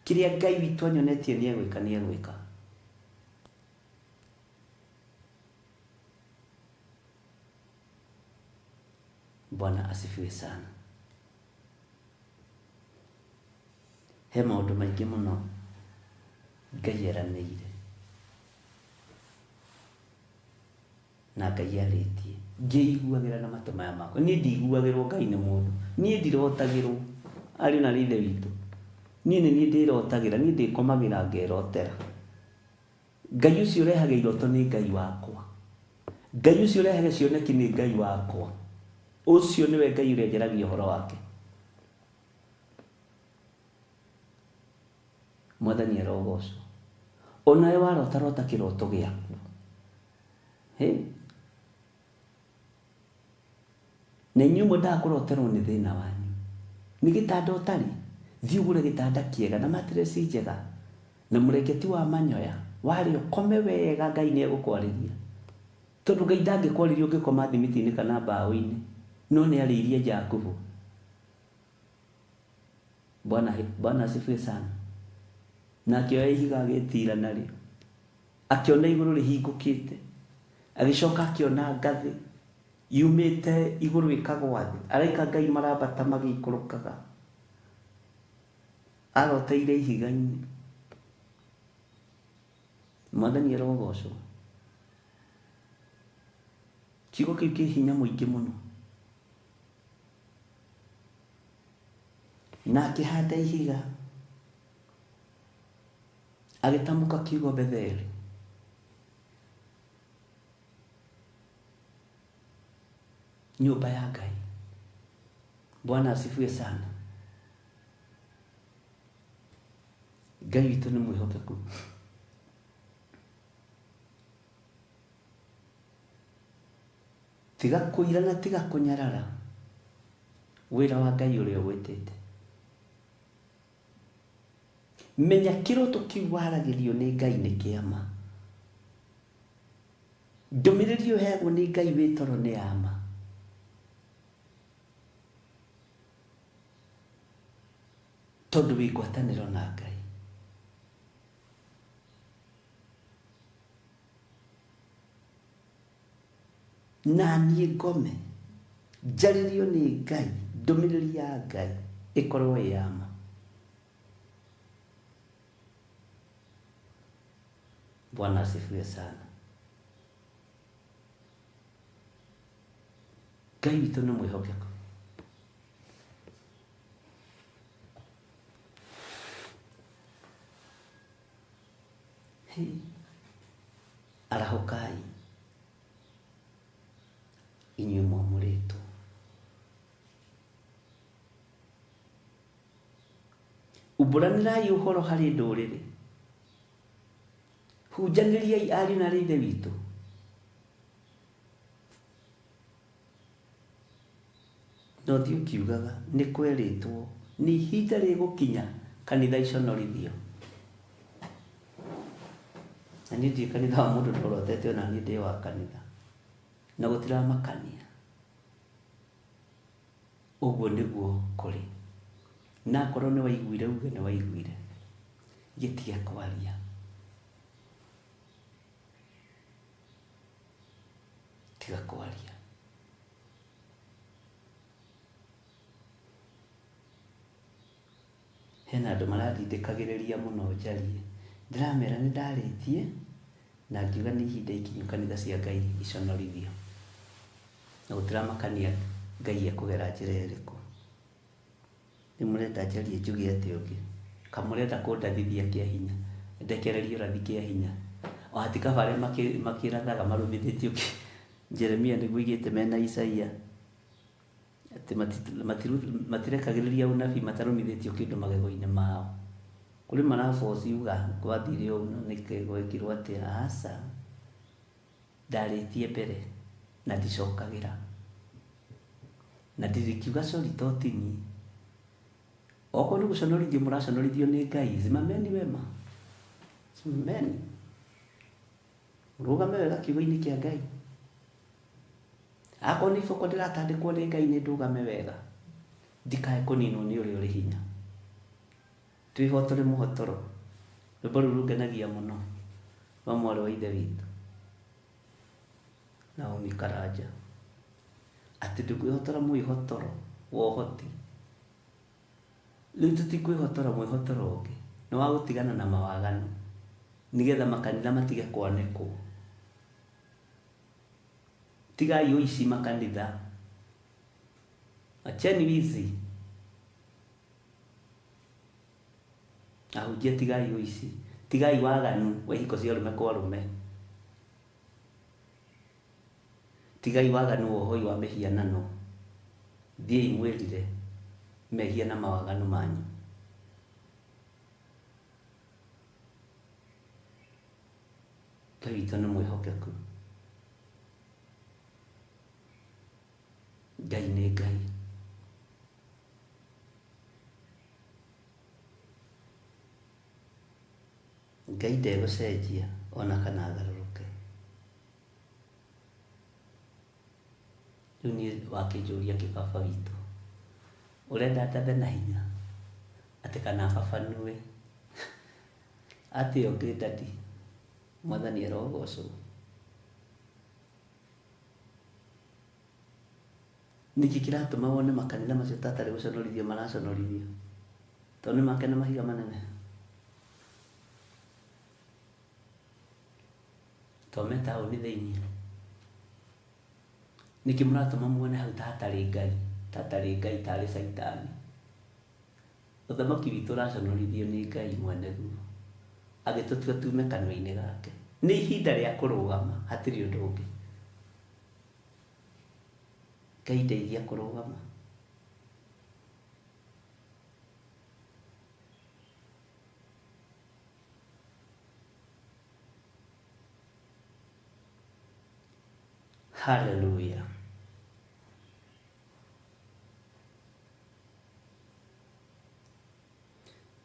kĩrĩa Ngai witũ anyonetie nĩ egwĩka nĩ egwĩka. Bwana asifiwe sana. He maũndũ maingĩ mũno Ngai eranĩire na Ngai arĩtie ngĩiguagĩra na matũ maya makwa. Niĩ ndiiguagĩrwo Ngai nĩ mũndũ, niĩ ndirotagĩrwo arĩ na ithe witũ, niĩ nĩ niĩ ndĩrotagĩra, niĩ ndĩkomagĩra ngerotera. Ngai ũcio ũrehaga iroto nĩ Ngai wakwa, Ngai ũcio ũrehaga cioneki nĩ Ngai wakwa, ũcio nĩwe Ngai ũrĩa njaragia ũhoro wake. Mwathani arogocwo. Onawe warotarota kĩroto gĩaku, na inyuĩ mwendaga kũroterwo nĩ thĩna wanyu, nĩ gĩtanda ũtarĩ, thiĩ ũgũre gĩtanda kĩega na matiresi njega na mũrengeti wa manyoya, warĩ ũkome wega, Ngai nĩ egũkwarĩria. Tondũ Ngai ndangĩkwarĩria ũngĩkoma thimiti-inĩ kana mbaũ-inĩ, no nĩ arĩirie Jakubu. Bwana asifiwe sana. Na akĩoya ihiga agĩtira narĩo, akĩona igũrũ rĩhingũkĩte, agĩcoka akĩona ngathĩ yumĩte igũrũ ĩkagwa thĩ, araika Ngai marambata magĩikũrũkaga, aroteire ihiga-inĩ. Mwathani arogocwo. Kiugo kĩu kĩ hinya mũingĩ mũno. Na akĩhanda ihiga, agĩtamũka kiugo Betheli. Nyũmba ya Ngai. Bwana asifiwe sana. Ngai witũ nĩ mwĩhokeku. Tiga kũira na tiga kũnyarara wĩra wa Ngai ũrĩa ũgwĩtĩte. Menya kĩroto kĩu waragĩrio nĩ Ngai nĩ kĩama. Ndũmĩrĩri ĩyo ũheagwo nĩ Ngai wĩ toro nĩ ama. Tondũ wĩ ngwatanĩro na Ngai. Na niĩ ngome njarĩrio nĩ Ngai, ndũmĩrĩri ya Ngai ĩkorwo ĩ ama. Bwana asifiwe sana. Ngai witũ nĩ mwĩhokeku. Arahũkai inyuĩ mwamũrĩtwo. Umbũranĩrai ũhoro harĩ ndũrĩrĩ. Hunjanĩriai ariũ na ithe witũ. No thiĩ ũkiugaga nĩ kwerĩtwo nĩ ihinda rĩgũkinya kanitha iconorithio. Na niĩ ndirĩ kanitha wa mũndũ ndorotete ona niĩ ndĩ wa kanitha. Na gũtiramakania. Ũguo nĩguo kũrĩ. Na korwo nĩ waiguire uge nĩ waiguire. Gĩtige kwaria. Tiga kwaria. Hena andũ marandindĩkagĩrĩria mũno njarie. Ndĩramera nĩ ndarĩtie na ngiuga nĩ ihinda ikinyu kanitha cia Ngai iconorithio. Na gũtiramakania Ngai ekũgera njĩra ĩrĩkũ. Nĩ mũrenda njarie njuge atĩ ũngĩ. Kamũrenda kũndathithia kĩa hinya. Ndekererio rathi kĩa hinya. O hatikaba arĩa makĩrathaga marũmithĩtio Jeremia nĩguo igĩte mena Isaia. Atĩ matirekagĩrĩria ũnabii matarũmithĩtio kĩndũ magego-inĩ mao. Kũrĩ maraboci uga gwathire ũguo nĩkĩ gwekirwo atĩa? Aca. Ndarĩtie mbere na ndicokagĩra. Na ndirikiuga sorry totini. Okorwo nĩ gũconorithio mũraconorithio nĩ Ngai, simameni wema. Simameni. Rũgame wega kiugo-inĩ kĩa Ngai. Akorwo nĩ iboko ndĩratandĩkwo nĩ Ngai nĩ ndũgame wega. Ndikae kũninwo nĩ ũrĩa ũrĩ hinya. Twĩhotore mũhotoro. Rwĩmbo rũu rũngenagia mũno rwa mwarĩ wa ithe witũ Naomi Karanja. Atĩ ndũkwĩhotora mwĩhotoro wa ũhoti. Rĩu tũtikwĩhotora mwĩhotoro ũngĩ nĩ wa gũtigana na mawaganu nĩgetha makanitha matige kwanĩkwo. Tigai ũici makanitha. Acheni wizi. Ahunjia tigai ũici. Tigai waganu wa ihiko cia arũme kwa arũme. Tigai waganu wa ũhoi wa mĩhianano. Thiĩi mwĩrire mehia na mawaganu manyu. Ngai witũ nĩ mwĩhokeku. Ngai nĩ Ngai. Ngai ndegũcenjia ona kana agarũrũke. Rĩu niĩ wakĩnjũria kĩbaba witũ, ũrenda ndathe na hinya ati kana babanue ati okay daddy mwathani arogocwo niki kiratuma wone makanitha macio tatari guconorithio maraconorithio tondu makene mahiga manene tome tauni thiini niki muratuma muone hau tatari ngai tari saitani uthamaki witu raconorithio ni ngai mwene guo agitutua tume kanua-ini gake ni ihinda ria kurugama hatiri undu ungi Ngai ndeithia kurugama hallelujah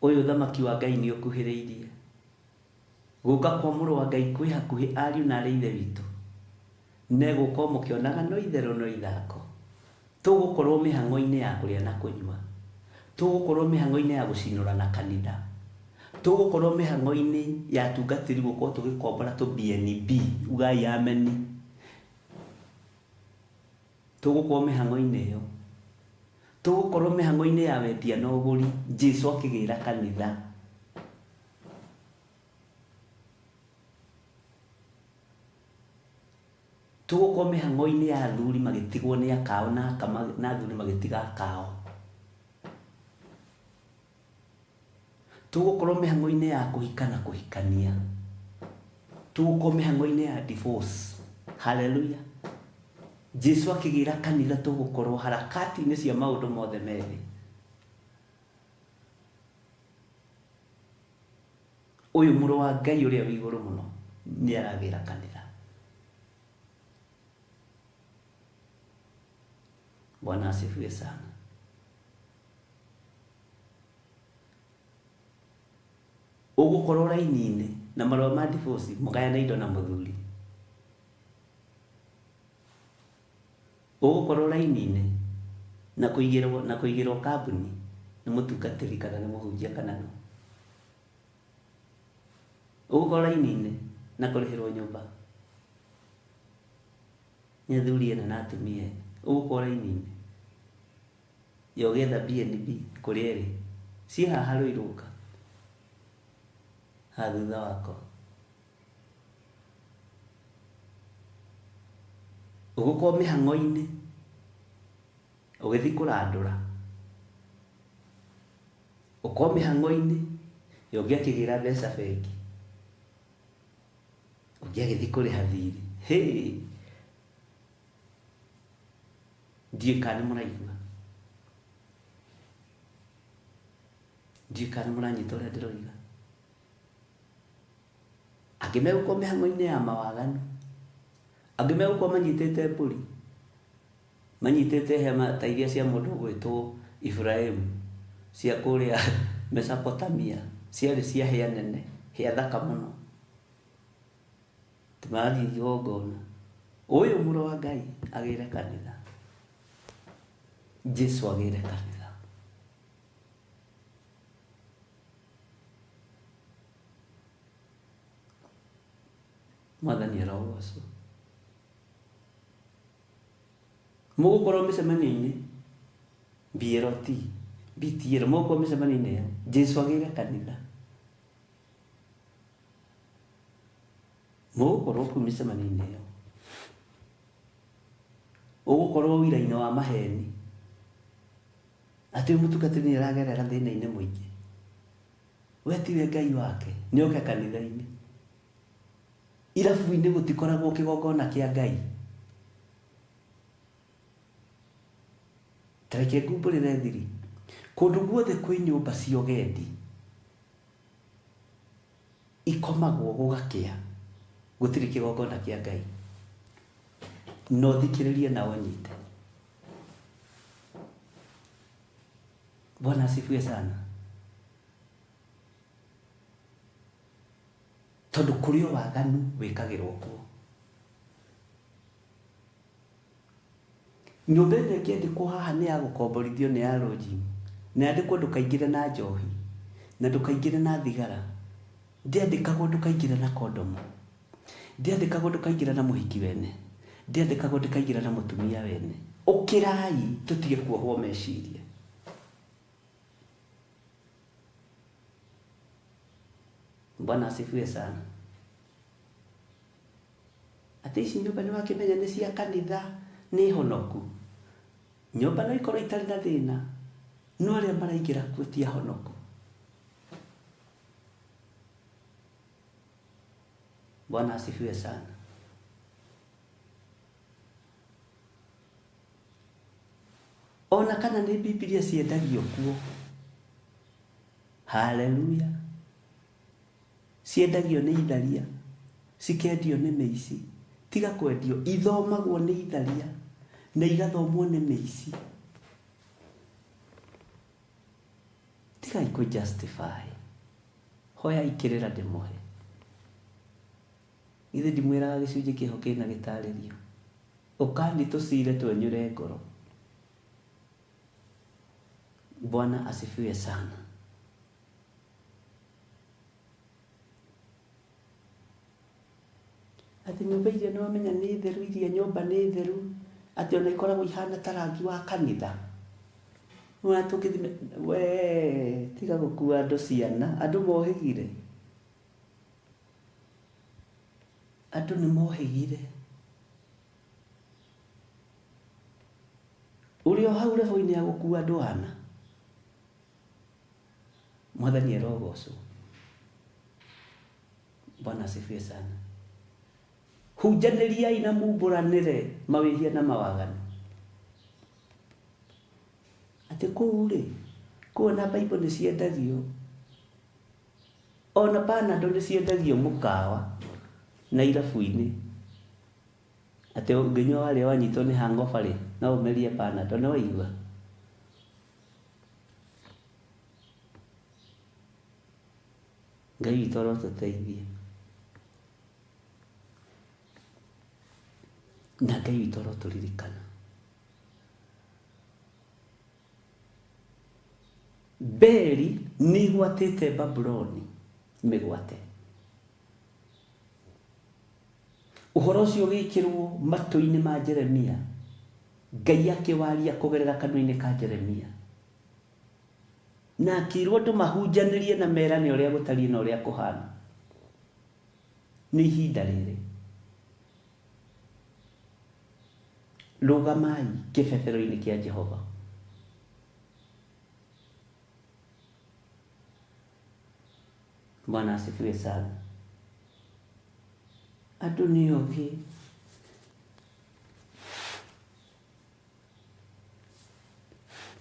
uyu thamaki wa Ngai ni ukuhiriirie guka kwa muru wa Ngai kwi hakuhi ariu na ari ithe witu nego ko mukionaga no itherũ no ithako tugukorwo mihango-ini ya kuria na kunywa tugukorwo mihango-ini ya gucinura na kanitha tugukorwo mihango-ini ya tungatiri gukorwo tugikombora tu BNB ugai ameni tugukorwo mihango-ini iyo tugukorwo mihango-ini ya wendia na uguri Jesu akigira kanitha tugukorwo mihango-ini ya athuri magitigwo ni akao na athuri magitiga akao tugukorwo mihango-ini ya kuhika na kuhikania tugukorwo mihango-ini ya divorce hallelujah Jesu akigira kanitha tugukorwo harakati-ini cia maundu mothe meri uyu muru wa Ngai uria wi iguru muno ni aragira kanitha Bwana asifiwe sana. Ugukorwo raini-ini na marua ma divorce mugayane indo na muthuri. Ugukorwo raini-ini na kuigirwo kambuni ni mutungatiri kana ni muhunjia kana no. Ugukorwo raini-ini na kurihirwo nyumba. Ni athuri ena na atumia ugukorwo raini-ini yogetha BNB kuri eri si haha ruiruka hathutha wako ugukorwo mihango-ini ugithi kurandura ukorwo mihango-ini yogia kigira mbeca bengi ugia githi kuriha thiri hey ndiye kana muraigua ndiye kana muranyita uria ndiroiga angi megukorwo mihango-ini ya mawaganu angi megukorwo manyitite mburi manyitite hema ta iria cia mundu gwitwo Ibrahimu cia kuria Mesopotamia ciari cia hia nene hia thaka muno tumari igongona uyu muru wa Ngai agire kanitha Jesu agire kanitha mwathani arogocwo mugukorwo micemania-ini BLT BTL mugukorwo micemania-ini iyo Jesu agire kanitha mugukorwo ku micemania-ini iyo ugukorwo wira-ini wa maheni ati mutungatiri ni aragerera thina-ini muingi wetiwe Ngai wake ni oke kanitha-ini irabu-ini gutikoragwo kigongona kia Ngai tareke ngumbũrĩre thiri kundu guothe kwi nyumba cia ũgendi ikomagwo gũgakĩa gũtirĩ kigongona kia Ngai no thikĩrĩrie na ũnyite Bwana asifiwe sana tondu kũrĩ waganu wĩkagĩrwo kuo nyumba ĩno ĩngĩandĩkwo haha nĩ ya gũkomborithio nĩ ya lodging na yandĩkwo ndũkaingĩre na njohi na ndukaingire na thigara. Ndiandikagwo ndukaingire na kondomu. Ndiandikagwo ndukaingire na muhiki wene. Ndiandikagwo ndukaingire na mutumia wene. Ukirai tutige kuohwo meciria. Bwana asifiwe sana. Ati ici nyumba ni wakimenya ni cia kanitha ni honoku. Nyumba no ikorwo itari na thina, no aria maraingira kuo ti honoku. Bwana asifiwe sana. Ona kana ni Biblia ciendagio kuo. Haleluya. Ciendagio ni itharia, cikendio ni mĩici. Tiga kwendio, ithomagwo ni itharia na igathomwo ni mĩici. Tiga iko justify. Hoya ikirira ndimohe. Ithe ndimwiraga gicunjĩ kĩho kĩna gĩtarĩrio. Ukani tucire twenyure ngoro. Bwana asifiwe sana. Ati nyumba iria no menya ni theru, iria nyumba ni theru, ati ona ikoragwo ihana tarangi wa kanitha. Mwana tukithime we tiga gukua andu ciana, andu mohigire. Andu ni mohigire. Uri o hau levo-ini ya gukua andu ana. Mwathani erogocwo. Bwana asifiwe sana. Hujanĩriai na mumburanĩre mawĩhia na mawaganu. Ati kũu rĩ, kuona Bible nĩ ciendagio. Ona Panadol nĩ ciendagio mũkawa na irabu-inĩ. Ati ũngĩnyua warĩa wanyitwo nĩ hangover rĩ, no ũmerie Panadol, nĩ waigua. Ngai witũ arotũteithie. Na Ngai witũ arotũririkana. Beli nĩ gwatĩte Babuloni mĩgwate. Ũhoro ũcio ũgĩkĩrwo matũ-inĩ ma Jeremia. Ngai akĩwaria kũgerera kanua-inĩ ka Jeremia. Na akĩrwo andũ mahunjanĩrie na merane ũrĩa gũtariĩ na ũrĩa kũhana. Nĩ ihinda rĩrĩ. Rugamai kĩbebero-inĩ kĩa Jehova. Bwana asifiwe sana. Andũ nĩ ogĩ.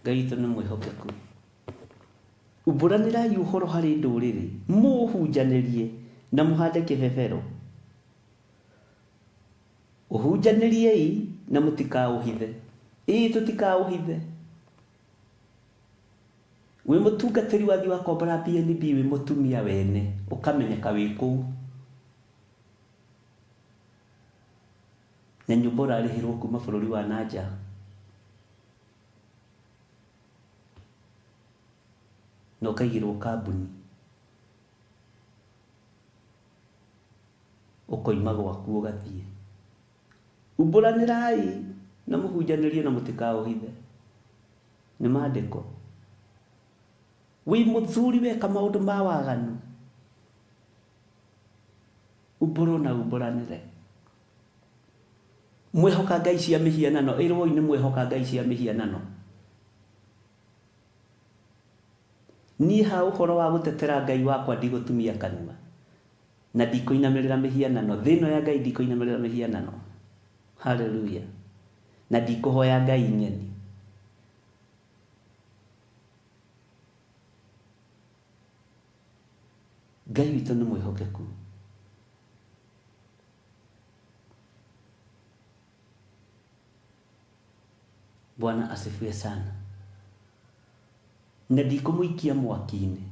Ngai witũ nĩ mwĩhokeku. Umbũranĩrai ũhoro harĩ ndũrĩrĩ, mũhunjanĩrie na mũhande kĩbebero. Ũhunjanĩriei na mũtikaũhithe. Tũtikaũhithe. Wĩ mũtungatĩri wathi wa kombora BNB wĩ mũtumia wene, ũkamenyeka wĩ kũu. Na nyũmba ũrarĩhĩrwo kuma bũrũri wa nanja. Na ũkaigĩrwo kambuni. Ũkoima gwaku ũgathiĩ. Umbũranĩrai na mũhunjanĩrie na mũtikaũhithe. Nĩ maandĩko. Wĩ mũthuri weka maũndũ ma waganu. Umbũrwo na umbũranĩre. Mwĩhoka ngai cia mĩhianano, ĩrwo-inĩ mwĩhoka ngai cia mĩhianano. Niĩ ha ũhoro wa gũtetera Ngai wakwa ndigũtumia kanua. Na ndikũinamĩrĩra mĩhianano. Thĩno ya Ngai ndikũinamĩrĩra mĩhianano. Haleluya. Na ndikũhoya Ngai nyeni. Ngai witũ nĩ mwĩhokeku. Bwana asifiwe sana. Na ndikũmũikia mwaki-inĩ.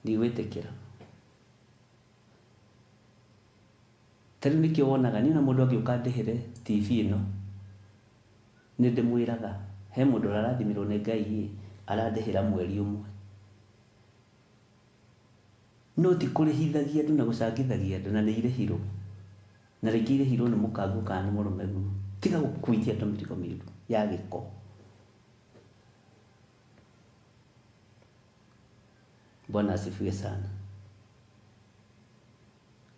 Ndigwĩtĩkĩra. Tarĩu nĩkĩo wonaga niĩ na mũndũ agĩũka ndĩhĩre TV ĩno. Nĩ ndĩmwĩraga he mũndũ ararathimirwo nĩ Ngai arandĩhĩra mweri ũmwe. no ti kũrĩhithagia andũ na gũcangithagia andũ, na nĩ irĩhirwo, na rĩngĩ irĩhirwo nĩ mũkangu kana nĩ mũrũme guo. Tiga gũkuithia andũ mĩrigo mĩũru ya gĩko. Bwana asifiwe sana.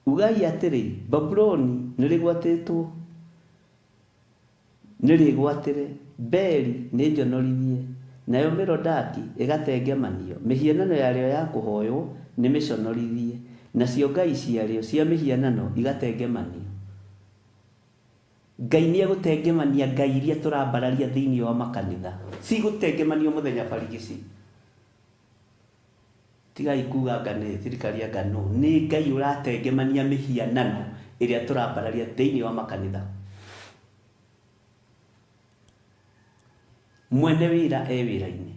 Ugai atĩrĩ, Babuloni nĩrĩgwatĩtwo, nĩrĩgwatĩre, Beli nĩnjonorithie, nayo Merodaki ĩgatengemanio, mĩhianano yarĩo ya kũhoywo nĩmĩconorithie, nacio ngai ciarĩo cia mĩhianano igatengemanio. Ngai nĩegũtengemania ngai iria tũrambararia thĩinĩ wa makanitha, si gũtengemanio mũthenya barigici. Tigai kuga ngane thirikari ya ngano, nĩ ngai ũratengemania mĩhianano ĩrĩa tũrambararia thĩinĩ wa makanitha. Mwene wĩra wĩra-inĩ.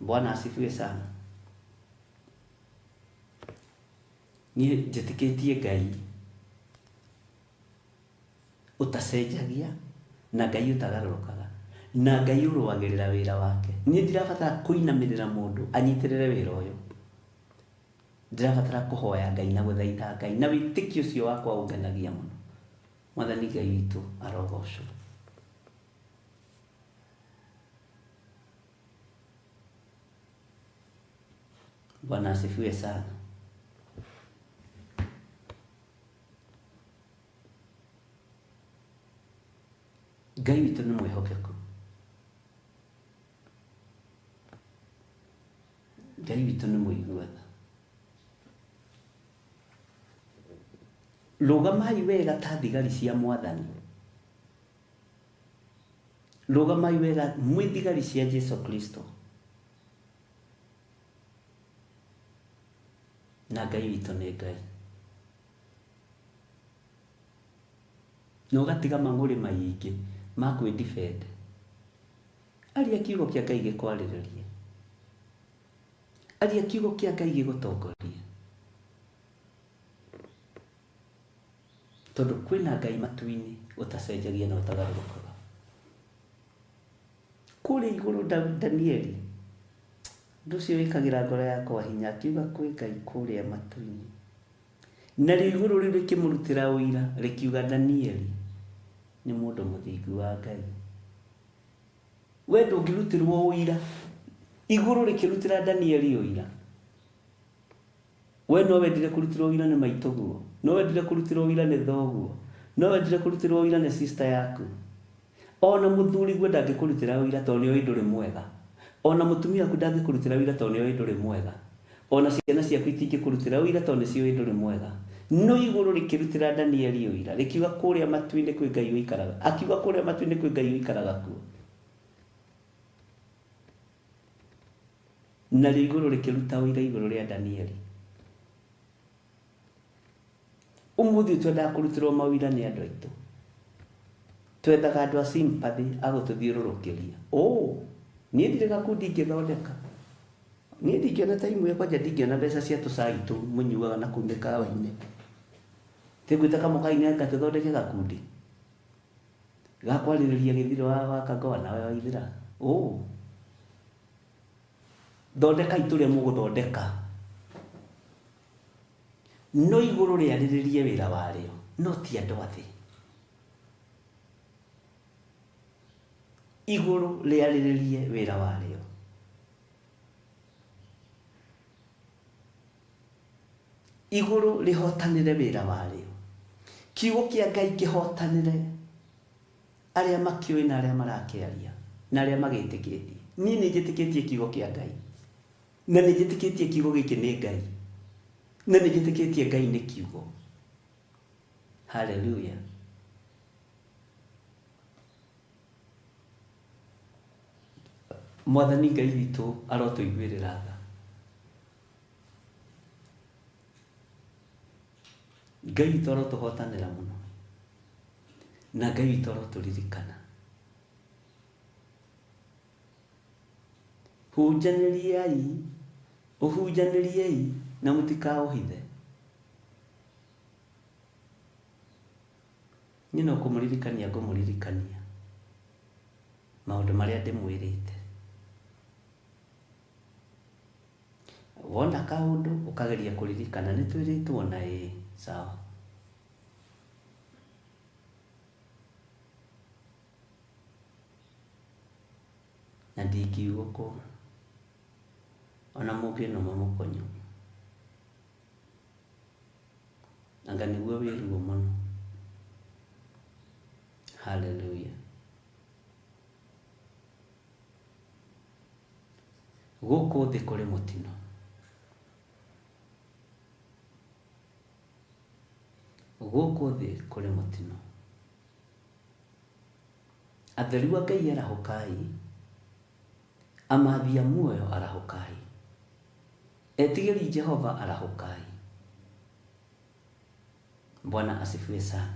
Bwana asifiwe sana. Niĩ njĩtĩkĩtie Ngai ũtacenjagia, na Ngai ũtagarũrũkaga, na Ngai ũrũagĩrĩra wĩra wake. Niĩ ndirabatara kũinamĩrĩra mũndũ anyitĩrĩre wĩra ũyũ. Ndirabatara kũhoya Ngai na gũthaitha Ngai, na wĩtĩkio ũcio wakwa ũngenagia mũno. Mwathani Ngai witũ arogocwo. Bwana asifiwe sana. Ngai witũ nĩ mwĩhokeku. Ngai witũ nĩ mũiguaga. Rũgamai wega ta thigari cia Mwathani. Rũgamai wega mwĩ thigari cia Jesu Kristo. Na Ngai witũ nĩ Ngai. Na ũgatiga mang'ũrĩ maingĩ ma kwĩdefend. Aria kiugo kĩa Ngai gĩkwarĩrĩrie. Aria kiugo kĩa Ngai gĩgũtongoria. Tondũ kwĩna Ngai matu-inĩ ũtacenjagia na ũtagarũrũkaga. Kũrĩa igũrũ Danieli, ũndũ ũcio wĩkagĩra ngoro yakwa hinya, akiuga kwĩ Ngai kũrĩa matu-inĩ. Narĩo igũrũ rĩu rĩkĩmũrutĩra ũira rĩkiuga Danieli nĩ mũndũ mũthingu wa Ngai. We ndũngĩrutĩrwo ũira, igũrũ rĩkĩrutĩra Danieli ũira. We no wendire kũrutĩrwo ũira nĩ maitũguo, no wendire kũrutĩrwo ũira nĩ thoguo, no wendire kũrutĩrwo ũira nĩ sister yaku. Ona mũthuri guo ndangĩkũrutĩra ũira tondũ nĩoĩ ndũrĩ mwega. Ona mũtumia waku ndangĩkũrutĩra ũira tondũ nĩoĩ ndũrĩ mwega. Ona ciana ciaku itingĩkũrutĩra ũira tondũ nĩciũĩ ndũrĩ mwega. No igũrũ rĩkĩrutĩra Danieli ũira, rĩkiuga kũrĩa matu-inĩ kwĩ Ngai ũikaraga. Akiuga kũrĩa matu-inĩ kwĩ Ngai ũikaraga kuo. Narĩo igũrũ rĩkĩruta ũira igũrũ rĩa Danieli. Ũmũthĩ twendaga kũrutĩrwo mawĩra nĩ andũ aitũ. Twethaga andũ a sympathy a gũtũthiũrũrũkĩria. Niĩ ndirĩ gakundi ingĩthondeka. Niĩ ndingĩona ta imwe kwanja ndingĩona mbeca cia tũcai tũu mũnyuaga na kũu mĩkawa-inĩ. Tĩngwĩta kamũkai-inĩ gatũthondeke gakundi gakwarĩrĩria gĩthiro wa Kangoa nawe wa Ithira. Thondekai tũrĩa mũgũthondeka. No igũrũ rĩarĩrĩrie wĩra warĩo, no ti andũ athĩ. Igũrũ rĩarĩrĩrie wĩra warĩo. Igũrũ rĩhotanĩre wĩra warĩo. Kiugo kĩa Ngai kĩhotanĩre arĩa makĩũĩ na arĩa marakĩaria na arĩa magĩtĩkĩtie. Niĩ nĩ njĩtĩkĩtie kiugo kĩa Ngai, na nĩ njĩtĩkĩtie kiugo gĩkĩ nĩ Ngai, na nĩ njĩtĩkĩtie Ngai nĩ kiugo. Haleluya. Mwathani Ngai witũ arotũiguĩrĩra tha. Ngai witũ arotũhotanĩra mũno, na Ngai witũ arotũririkana. Hunjanĩriai, ũhunjanĩriei na mũtikaũhithe. Niĩ no kũmũririkania ngũmũririkania maũndũ marĩa ndĩmwĩrĩte. wona kaundu ukageria kuririkana ni twiritwo na sawa. Na ndingiuga ko ona mugi no mamukonyo anga niguo wiruo muno. Hallelujah. Guku thi kuri mutino, guku thi kuri mutino. Atheri wa Ngai arahukai, amathia muoyo arahukai, etigeri Jehova arahukai. Bwana asifiwe sana.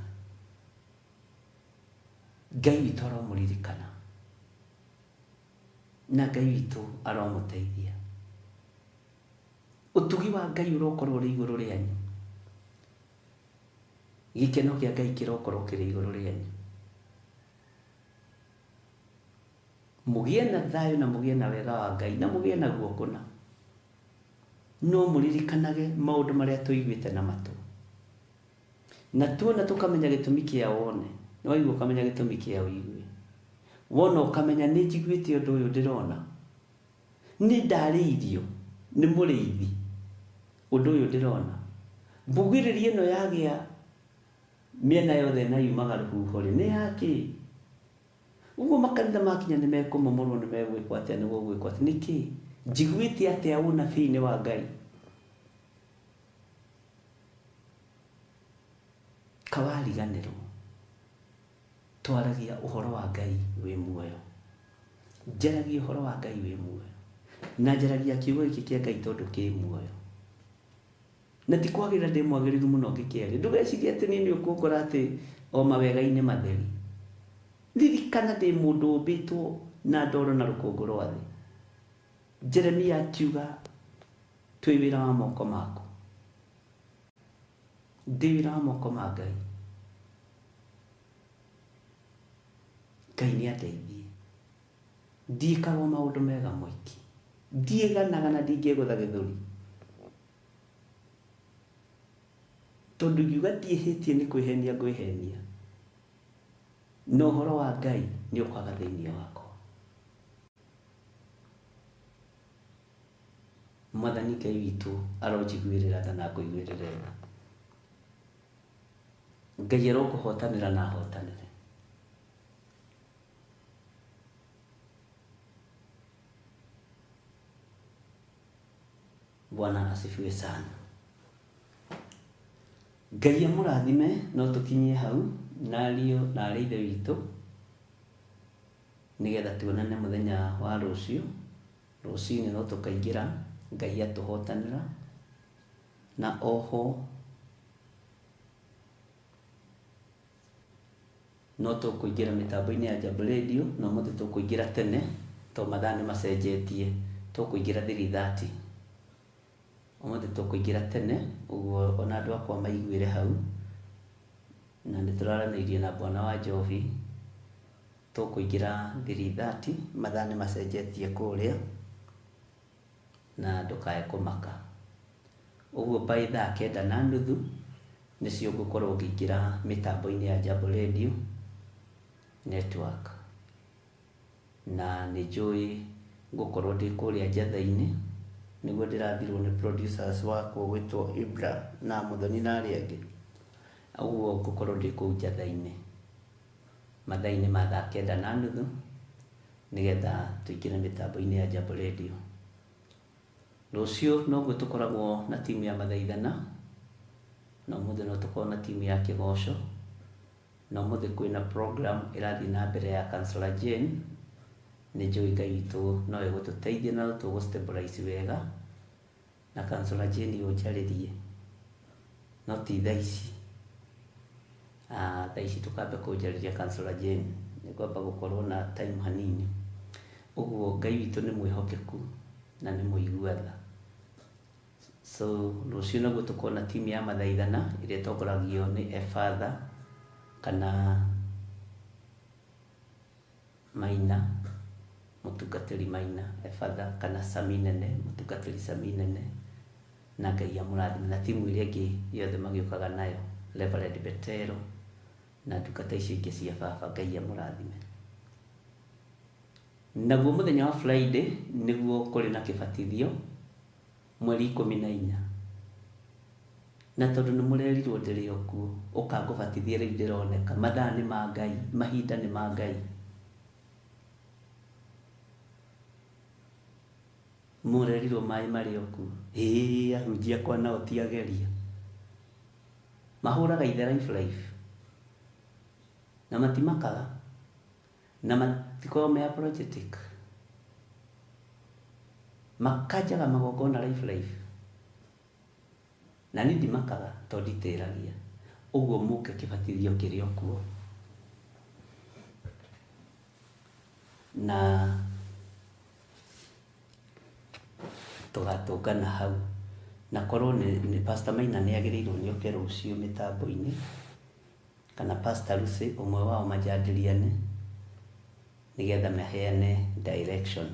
Ngai witu aromuririkana na Ngai witu aromuteithia. Utugi wa Ngai urokorwo uri iguru rianyu, gikeno kia Ngai kirokorwo kiri iguru rianyu. Mugie na thayo na mugie na wega wa Ngai na mugie na guokuna. No muririkanage maundu maria tuiguite na matu, na tuona tukamenya gitumi kia wone. No igua ukamenya gitumi kia uigue, wona ukamenya ni njiguite undu uyu ndirona, ni ndariirio ni muriithi undu uyu ndirona. Mbugiririe ino yagia miena yothe na yumaga ruhuho ri ni yaki. Uguo makanitha makinya ni mekumomorwo ni megwikwo atia ni gugwikwo atia niki njiguite atia unabii ni wa Ngai. Kawariganirwo twaragia uhoro wa Ngai wi muoyo, njaragia uhoro wa Ngai wi muoyo, na njaragia kiugo giki kia Ngai tondu ki muoyo. Na ti kwagira ndi mwagiriru muno ngikiaria. Ndugecirie ati ni ukukora ati o mawega-ini matheri. Ririkana ndi mundu umbitwo na ndoro na rukungu rwa thi. Jeremia akiuga twi wira wa moko maku, ndi wira wa moko ma Ngai. Ngai ni ateithie, ndikagwo maundu mega moiki, ndieganaga na ndingegutha githuri, tondu ngiuga ndiehitie ni kwihenia ngwihenia, no uhoro wa Ngai ni ukwaga thiini wakwa. Mwathani Ngai witu aronjiguirira tha na kuiguirira tha. Ngai arokuhotanira na ahotanire. Bwana asifiwe sana. Ngai amurathime. No tukinyie hau nario na arithe witu nigetha tuonane muthenya wa rucio. Rucini no tukaingira Ngai atuhotanira, na oho no tukuingira mitambo-ini ya Jambo Radio. No muthi tukuingira tene to mathaa ni macenjetie, tukuingira 3:30. Umuthi tukuingira tene, uguo ona andu akwa maiguire hau na nituraraneirie na Bwana wa Njovi. Tukuingira 3:30, mathaa ni macenjetie kuria na ndukae kumaka. Uguo by 9:30 nicio ngukorwo ngiingira mitambo-ini ya Jambo Radio network, na ni njui ngukorwo ndi kuria njatha-ini niguo ndirathirwo ni producers wakwa gwitwo Ibra na Muthoni na aria angi. Uguo ngukorwo ndi kuu njatha-ini mathaa-ini ma 9:30 nigetha tuingire mitambo-ini ya Jambo Radio. Rucio no tukoragwo na timu ya mathaithana, na umuthi no tukorwo na timu ya kigoco, na umuthi kwina program irathi na mbere ya Councillor Jane. Ni njui Ngai witu no egututeithia na tugustabilize wega, na Councillor Jane unjaririe no ti thaici. Thaici tukambe kunjariria Councillor Jane ni kwamba gukorwo na time hanini. Uguo Ngai witu ni mwihokeku na ni muigua tha. So rucio naguo tukorwo na timu ya mathaithana iria tongoragio ni Father kana Maina mutungatĩri Maina Efatha kana Sami Nene, mutungatĩri Sami Nene, na Ngai amũrathime, na timu iria ingĩ yothe magĩũkaga nayo, Reverend Betero na ndungata icio ingĩ cia baba, Ngai amũrathime. Naguo mũthenya wa Friday nĩguo kũrĩ na kĩbatithio mweri 14, na tondũ nĩ mũrerirwo ndĩrĩ o kuo, ũka ngũbatithie rĩu ndĩroneka, mathaa nĩ ma Ngai, mahinda nĩ ma Ngai. Mũrerirwo maĩ marĩ o kuo, ahunjia kwa nao ti ageria, mahũraga ithe life na matimakaga na matikoyo me apologetic, makajaga magongona life na niĩ ndimakaga tondũ nditĩragia. Ũguo mũke kĩbatithio kĩrĩ o kuo, na tũgatũngana hau, na korwo nĩ Pastor Maina nĩ agĩrĩirwo nĩ oke rũciũ mĩtambo-inĩ, kana Pastor Lucy, ũmwe wao majadiliane nĩgetha maheane direction,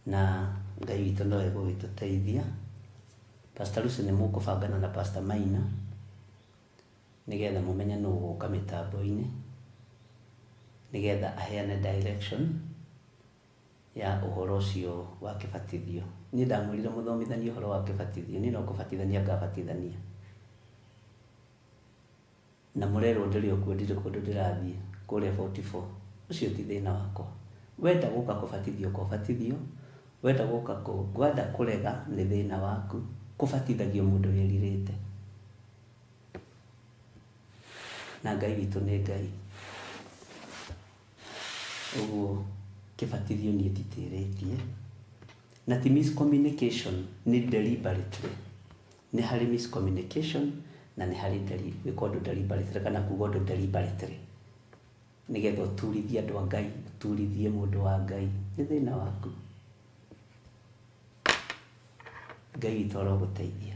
na Ngai witũ no egũgĩtũteithia. Pastor Lucy nĩ mũkũbangana na Pastor Maina nĩgetha mũmenye nũ ũgũka mĩtambo-inĩ nĩgetha aheane direction ya ũhoro ũcio wa kĩbatithio. Niĩ ndamwĩrire mũthomithanie ũhoro wa kĩbatithio, niĩ no kũbatithania ngabatithania, na mũrerwo ndĩrĩ o kuo, ndirĩ kũndũ ndĩrathiĩ kũrĩa 44, ũcio ti thĩna wakwa. Wenda gũka kũbatithio kũbatithio, wenda gũka kwenda kũrega nĩ thĩna waku, kũbatithagio mũndũ wĩrirĩte, na Ngai witũ nĩ Ngai. Ũguo kĩbatithio niĩ nditĩrĩtie, na ti miscommunication, nĩ deliberately. Nĩ harĩ miscommunication na nĩ harĩ gwĩka ũndũ deliberately kana kuga ũndũ deliberately nĩgetha ũturithie andũ a Ngai, ũturithie mũndũ wa Ngai, nĩ thĩna waku. Ngai witũ arogũteithia,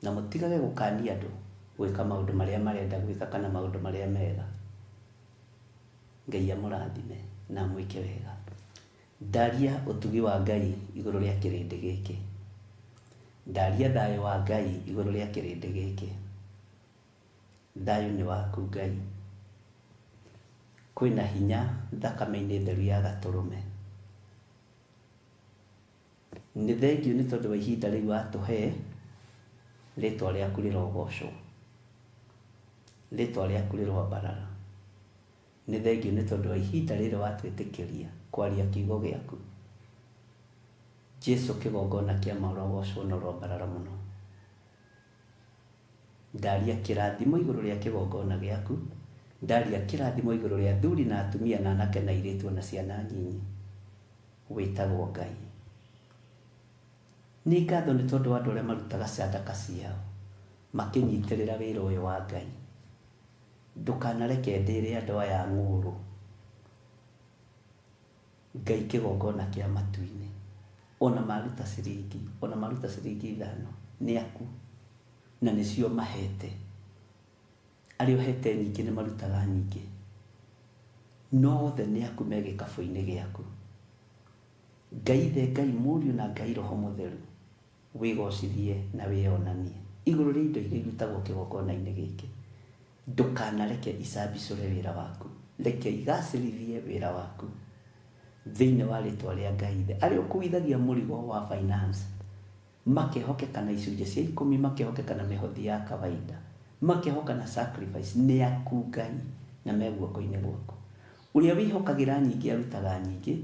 na mũtigage gũkania andũ gwĩka maũndũ marĩa marenda gwĩka kana maũndũ marĩa mega. Ngai amũrathime na mwĩke wega. Ndaria ũtugi wa Ngai igũrũ rĩa kĩrĩndĩ gĩkĩ, ndaria thayũ wa Ngai igũrũ rĩa kĩrĩndĩ gĩkĩ. Thayũ nĩ waku Ngai, kwĩna hinya thakame-inĩ theru ya Gatũrũme. Nĩ thengiũ nĩ tondũ wa ihinda rĩu watũhe, rĩtwa rĩaku rĩrogocwo, rĩtwa rĩaku rĩrwambarara. Nĩ thengiũ nĩ tondũ wa ihinda rĩrĩ watwĩtĩkĩria kwaria kiugo gĩaku. Jesu kĩgongona kĩa marogocwo na rwambarara mũno. Ndaria kĩrathimo igũrũ rĩa kĩgongona gĩaku, ndaria kĩrathimo igũrũ rĩa athuri na atumia na anake na airĩtu na ciana nyinyi. Wĩtagwo Ngai. Nĩ ngatho nĩ tondũ wa andũ arĩa marutaga sadaka ciao makĩnyitĩrĩra wĩra ũyũ wa Ngai. Ndũkanareke ndĩrĩ andũ aya ng'ũrũ. Ngai kĩgongona kĩa matu-inĩ, ona maruta ciringi, ona maruta ciringi 5 nĩ aku, na nĩcio mahete. Arĩa ũhete nyingĩ nĩ marutaga nyingĩ, no othe nĩ aku me gĩkabũ-inĩ gĩaku. Ngai Ithe, Ngai Mũriũ na Ngai Roho Mũtheru, wĩgocithie na wĩonanie igũrũ rĩa indo iria irutagwo kĩgongona-inĩ gĩkĩ. Ndũkanareke icambicũre wĩra waku, reke igacĩrithie wĩra waku thĩinĩ wa rĩtwa rĩa Ngai Ithe. Arĩa ũkuithagia mũrigo wa finance makehokeka na icunjĩ cia 10, makehokeka na mĩhothi ya kawaida, makehoka na sacrifice, nĩ aku Ngai na me guoko-inĩ gwaku. Ũrĩa wĩhokagĩra nyingĩ arutaga nyingĩ,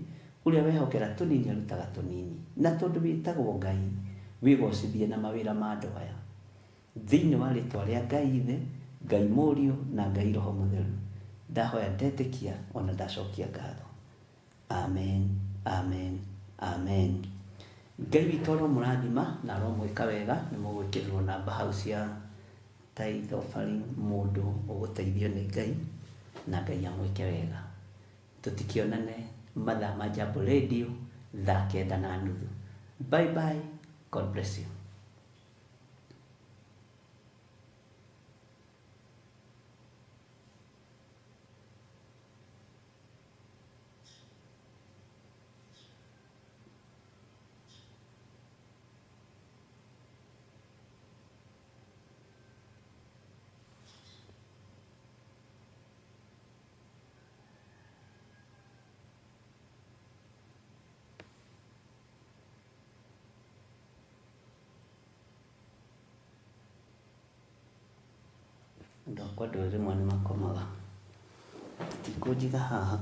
ũrĩa wehokera tũnini arutaga tũnini. Na tondũ wĩtagwo Ngai, wĩgocithie na mawĩra ma andũ aya thĩinĩ wa rĩtwa rĩa Ngai Ithe, Ngai Mũriũ na Ngai Roho Mũtheru. Ndahoya ndetĩkia ona ndacokia ngatho. Amen, amen, amen. Ngai witũ aromũrathima na aromwĩka wega. Nĩ mũgwĩkĩrĩrwo namba hau cia tithe offering, mũndũ ũgũteithio nĩ Ngai na Ngai amwĩke wega. Tũtikionane mathaa ma Jambo Radio 9:30. Bye bye. God bless you. akwa ndũĩ rĩmwe nĩ makomaga tikũnjiga haha